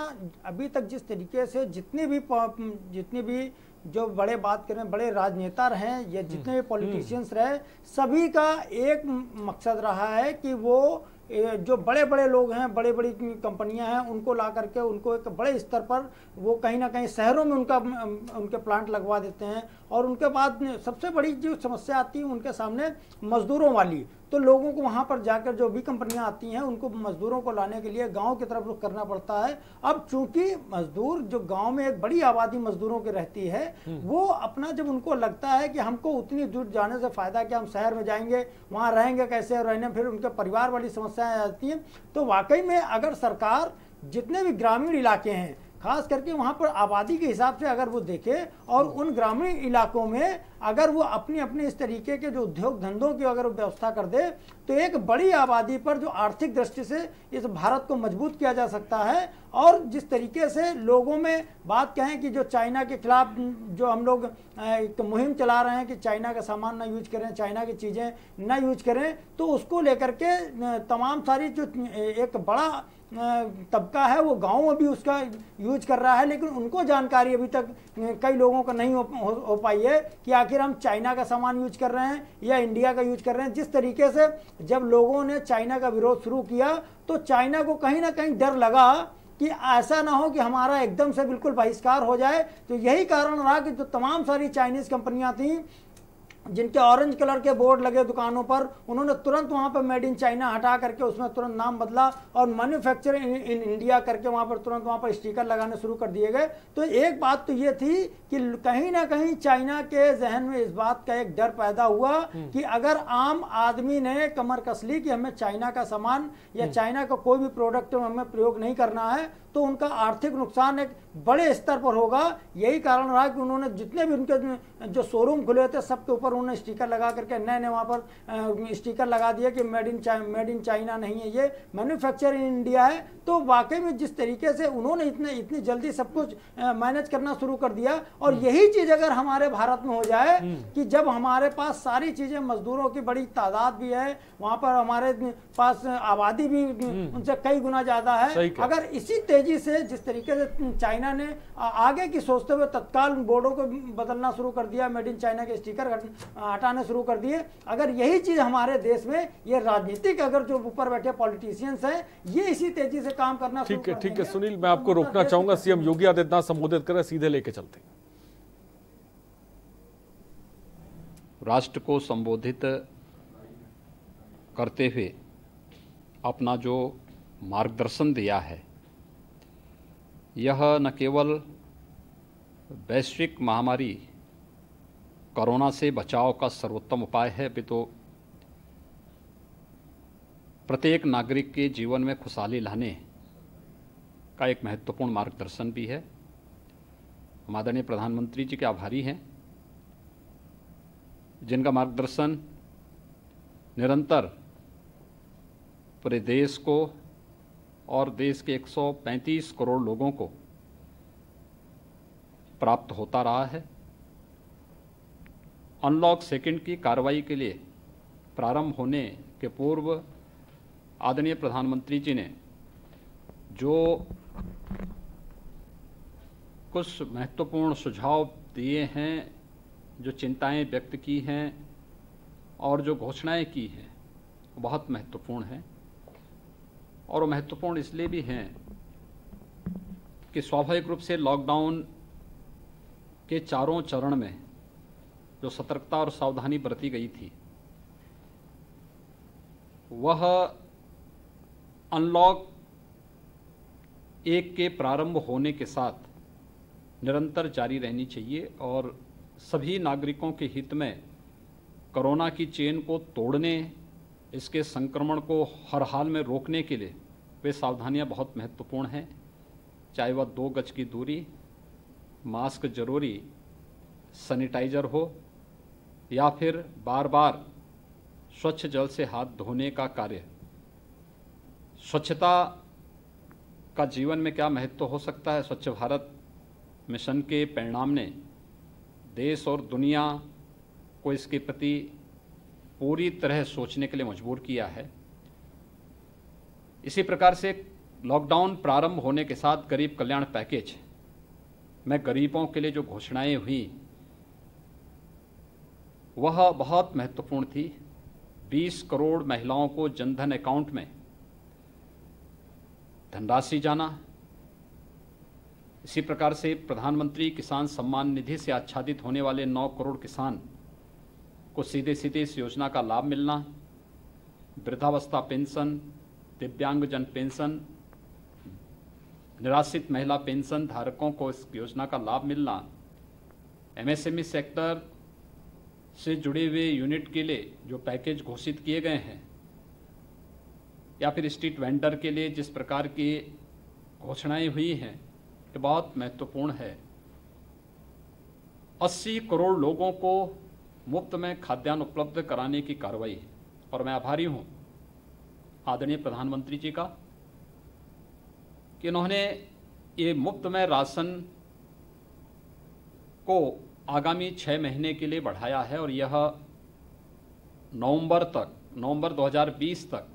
अभी तक जिस तरीके से जितने भी जो बड़े बात करें, बड़े राजनेता रहे या जितने भी पॉलिटिशियंस रहे, सभी का एक मकसद रहा है कि वो जो बड़े बड़े लोग हैं, बड़ी बड़ी कंपनियां हैं, उनको ला करके उनको एक बड़े स्तर पर वो कहीं ना कहीं शहरों में उनके प्लांट लगवा देते हैं। और उनके बाद सबसे बड़ी जो समस्या आती है उनके सामने मजदूरों वाली, तो लोगों को वहां पर जाकर जो भी कंपनियां आती हैं उनको मजदूरों को लाने के लिए गांव की तरफ रुख करना पड़ता है। अब चूंकि मजदूर जो गांव में एक बड़ी आबादी मजदूरों की रहती है, वो अपना जब उनको लगता है कि हमको उतनी दूर जाने से फायदा कि हम शहर में जाएंगे, वहां रहेंगे कैसे, और रहने फिर उनके परिवार वाली समस्याएं आती हैं। तो वाकई में अगर सरकार जितने भी ग्रामीण इलाके हैं, खास करके वहां पर आबादी के हिसाब से अगर वो देखे और उन ग्रामीण इलाकों में अगर वो अपनी अपनी इस तरीके के जो उद्योग धंधों की अगर व्यवस्था कर दे, तो एक बड़ी आबादी पर जो आर्थिक दृष्टि से इस भारत को मजबूत किया जा सकता है। और जिस तरीके से लोगों में बात कहें कि जो चाइना के खिलाफ जो हम लोग एक मुहिम चला रहे हैं कि चाइना का सामान ना यूज करें, चाइना की चीज़ें ना यूज करें, तो उसको लेकर के तमाम सारी जो एक बड़ा तबका है वो गाँव में भी उसका यूज कर रहा है, लेकिन उनको जानकारी अभी तक कई लोगों को नहीं हो पाई है कि आखिर हम चाइना का सामान यूज कर रहे हैं या इंडिया का यूज कर रहे हैं। जिस तरीके से जब लोगों ने चाइना का विरोध शुरू किया, तो चाइना को कहीं ना कहीं डर लगा कि ऐसा ना हो कि हमारा एकदम से बिल्कुल बहिष्कार हो जाए। तो यही कारण रहा कि जो तमाम सारी चाइनीज कंपनियां थी जिनके ऑरेंज कलर के बोर्ड लगे दुकानों पर, उन्होंने तुरंत वहां पर मेड इन चाइना हटा करके उसमें तुरंत नाम बदला और मैन्युफैक्चर इन इंडिया करके वहां पर तुरंत वहां पर स्टिकर लगाने शुरू कर दिए गए। तो एक बात तो ये थी कि कहीं ना कहीं चाइना के जहन में इस बात का एक डर पैदा हुआ कि अगर आम आदमी ने कमर कस ली कि हमें चाइना का सामान या चाइना का कोई भी प्रोडक्ट हमें प्रयोग नहीं करना है, तो उनका आर्थिक नुकसान एक बड़े स्तर पर होगा। यही कारण रहा कि उन्होंने जितने भी उनके जो शोरूम खुले थे सबके ऊपर उन्होंने स्टिकर लगा करके नए वहां पर स्टिकर लगा दिया कि मेड इन चाइना नहीं है, ये मैन्युफैक्चर इन इंडिया है। तो वाकई में जिस तरीके से उन्होंने इतनी जल्दी सब कुछ मैनेज करना शुरू कर दिया, और यही चीज अगर हमारे भारत में हो जाए कि जब हमारे पास सारी चीजें, मजदूरों की बड़ी तादाद भी है, वहां पर हमारे पास आबादी भी उनसे कई गुना ज्यादा है, अगर इसी तेजी से जिस तरीके से चाइना ने आगे की सोचते हुए तत्काल बोर्डों को बदलना शुरू कर दिया, मेड इन चाइना के स्टिकर हटाने शुरू कर दिए, अगर यही चीज हमारे देश में ये राजनीतिक अगर जो ऊपर बैठे पॉलिटिशियंस हैं ये इसी तेजी से काम करना शुरू कर देंगे। ठीक है सुनील, मैं आपको रोकना चाहूंगा, सीएम योगी आदित्यनाथ संबोधित करें, सीधे लेके चलते हैं। राष्ट्र को संबोधित करते हुए अपना जो मार्गदर्शन दिया है, यह न केवल वैश्विक महामारी कोरोना से बचाव का सर्वोत्तम उपाय है, अपितु प्रत्येक नागरिक के जीवन में खुशहाली लाने का एक महत्वपूर्ण मार्गदर्शन भी है। हम आदरणीय प्रधानमंत्री जी के आभारी हैं, जिनका मार्गदर्शन निरंतर पूरे देश को और देश के 135 करोड़ लोगों को प्राप्त होता रहा है। अनलॉक सेकंड की कार्रवाई के लिए प्रारंभ होने के पूर्व आदरणीय प्रधानमंत्री जी ने जो कुछ महत्वपूर्ण सुझाव दिए हैं, जो चिंताएं व्यक्त की हैं और जो घोषणाएं की हैं, बहुत महत्वपूर्ण हैं। और वो महत्वपूर्ण इसलिए भी हैं कि स्वाभाविक रूप से लॉकडाउन के चारों चरण में जो सतर्कता और सावधानी बरती गई थी, वह अनलॉक 1 के प्रारंभ होने के साथ निरंतर जारी रहनी चाहिए और सभी नागरिकों के हित में कोरोना की चेन को तोड़ने, इसके संक्रमण को हर हाल में रोकने के लिए वे सावधानियां बहुत महत्वपूर्ण हैं। चाहे वह 2 गज की दूरी, मास्क जरूरी, सैनिटाइजर हो या फिर बार बार स्वच्छ जल से हाथ धोने का कार्य। स्वच्छता का जीवन में क्या महत्व हो सकता है? स्वच्छ भारत मिशन के परिणाम ने देश और दुनिया को इसके प्रति पूरी तरह सोचने के लिए मजबूर किया है। इसी प्रकार से लॉकडाउन प्रारंभ होने के साथ गरीब कल्याण पैकेज में गरीबों के लिए जो घोषणाएं हुई वह बहुत महत्वपूर्ण थी। 20 करोड़ महिलाओं को जनधन अकाउंट में धनराशि जाना। इसी प्रकार से प्रधानमंत्री किसान सम्मान निधि से आच्छादित होने वाले 9 करोड़ किसान को सीधे सीधे इस योजना का लाभ मिलना। वृद्धावस्था पेंशन, दिव्यांगजन पेंशन, निराश्रित महिला पेंशन धारकों को इस योजना का लाभ मिलना। एमएसएमई सेक्टर से जुड़े हुए यूनिट के लिए जो पैकेज घोषित किए गए हैं या फिर स्ट्रीट वेंडर के लिए जिस प्रकार की घोषणाएं हुई हैं ये बहुत महत्वपूर्ण है। 80 करोड़ लोगों को मुफ्त में खाद्यान्न उपलब्ध कराने की कार्रवाई है और मैं आभारी हूं आदरणीय प्रधानमंत्री जी का कि इन्होंने ये मुफ्त में राशन को आगामी 6 महीने के लिए बढ़ाया है और यह नवंबर 2020 तक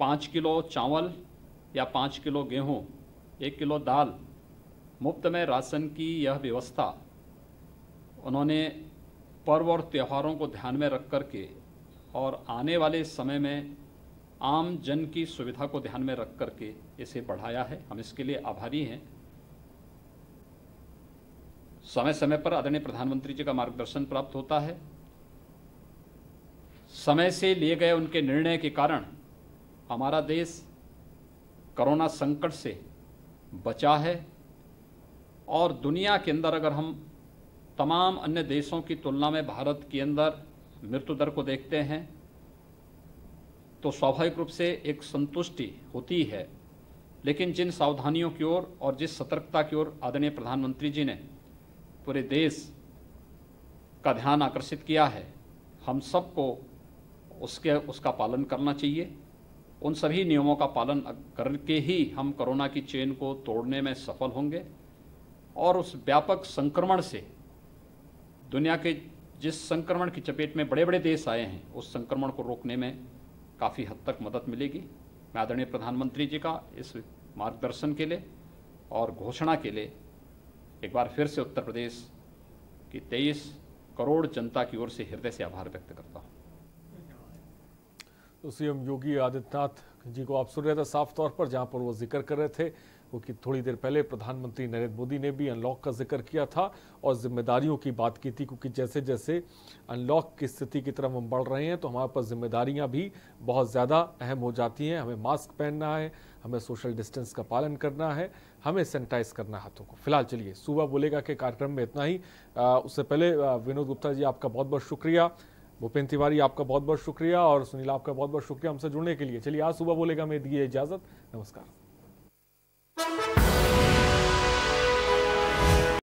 5 किलो चावल या 5 किलो गेहूं, 1 किलो दाल मुफ्त में राशन की यह व्यवस्था उन्होंने पर्व और त्योहारों को ध्यान में रख करके और आने वाले समय में आम जन की सुविधा को ध्यान में रख करके इसे बढ़ाया है। हम इसके लिए आभारी हैं। समय समय पर आदरणीय प्रधानमंत्री जी का मार्गदर्शन प्राप्त होता है। समय से लिए गए उनके निर्णय के कारण हमारा देश कोरोना संकट से बचा है और दुनिया के अंदर अगर हम तमाम अन्य देशों की तुलना में भारत के अंदर मृत्यु दर को देखते हैं तो स्वाभाविक रूप से एक संतुष्टि होती है। लेकिन जिन सावधानियों की ओर और जिस सतर्कता की ओर आदरणीय प्रधानमंत्री जी ने पूरे देश का ध्यान आकर्षित किया है, हम सबको उसका पालन करना चाहिए। उन सभी नियमों का पालन करके ही हम कोरोना की चेन को तोड़ने में सफल होंगे और उस व्यापक संक्रमण से दुनिया के जिस संक्रमण की चपेट में बड़े बड़े देश आए हैं उस संक्रमण को रोकने में काफ़ी हद तक मदद मिलेगी। मैं आदरणीय प्रधानमंत्री जी का इस मार्गदर्शन के लिए और घोषणा के लिए एक बार फिर से उत्तर प्रदेश की 23 करोड़ जनता की ओर से हृदय से आभार व्यक्त करता हूँ। तो सीएम योगी आदित्यनाथ जी को आप सुन रहे थे साफ तौर पर, जहां पर वो जिक्र कर रहे थे वो कि थोड़ी देर पहले प्रधानमंत्री नरेंद्र मोदी ने भी अनलॉक का जिक्र किया था और जिम्मेदारियों की बात की थी, क्योंकि जैसे जैसे अनलॉक की स्थिति की तरफ हम बढ़ रहे हैं तो हमारे पास जिम्मेदारियां भी बहुत ज़्यादा अहम हो जाती हैं। हमें मास्क पहनना है, हमें सोशल डिस्टेंस का पालन करना है, हमें सैनिटाइज करना है हाथों को। फिलहाल चलिए सुबह बोलेगा के कार्यक्रम में इतना ही। उससे पहले विनोद गुप्ता जी आपका बहुत बहुत शुक्रिया, भूपेंद्र तिवारी आपका बहुत बहुत शुक्रिया और सुनील आपका बहुत बहुत शुक्रिया हमसे जुड़ने के लिए। चलिए आज सुबह बोलेगा में दिए इजाज़त। नमस्कार।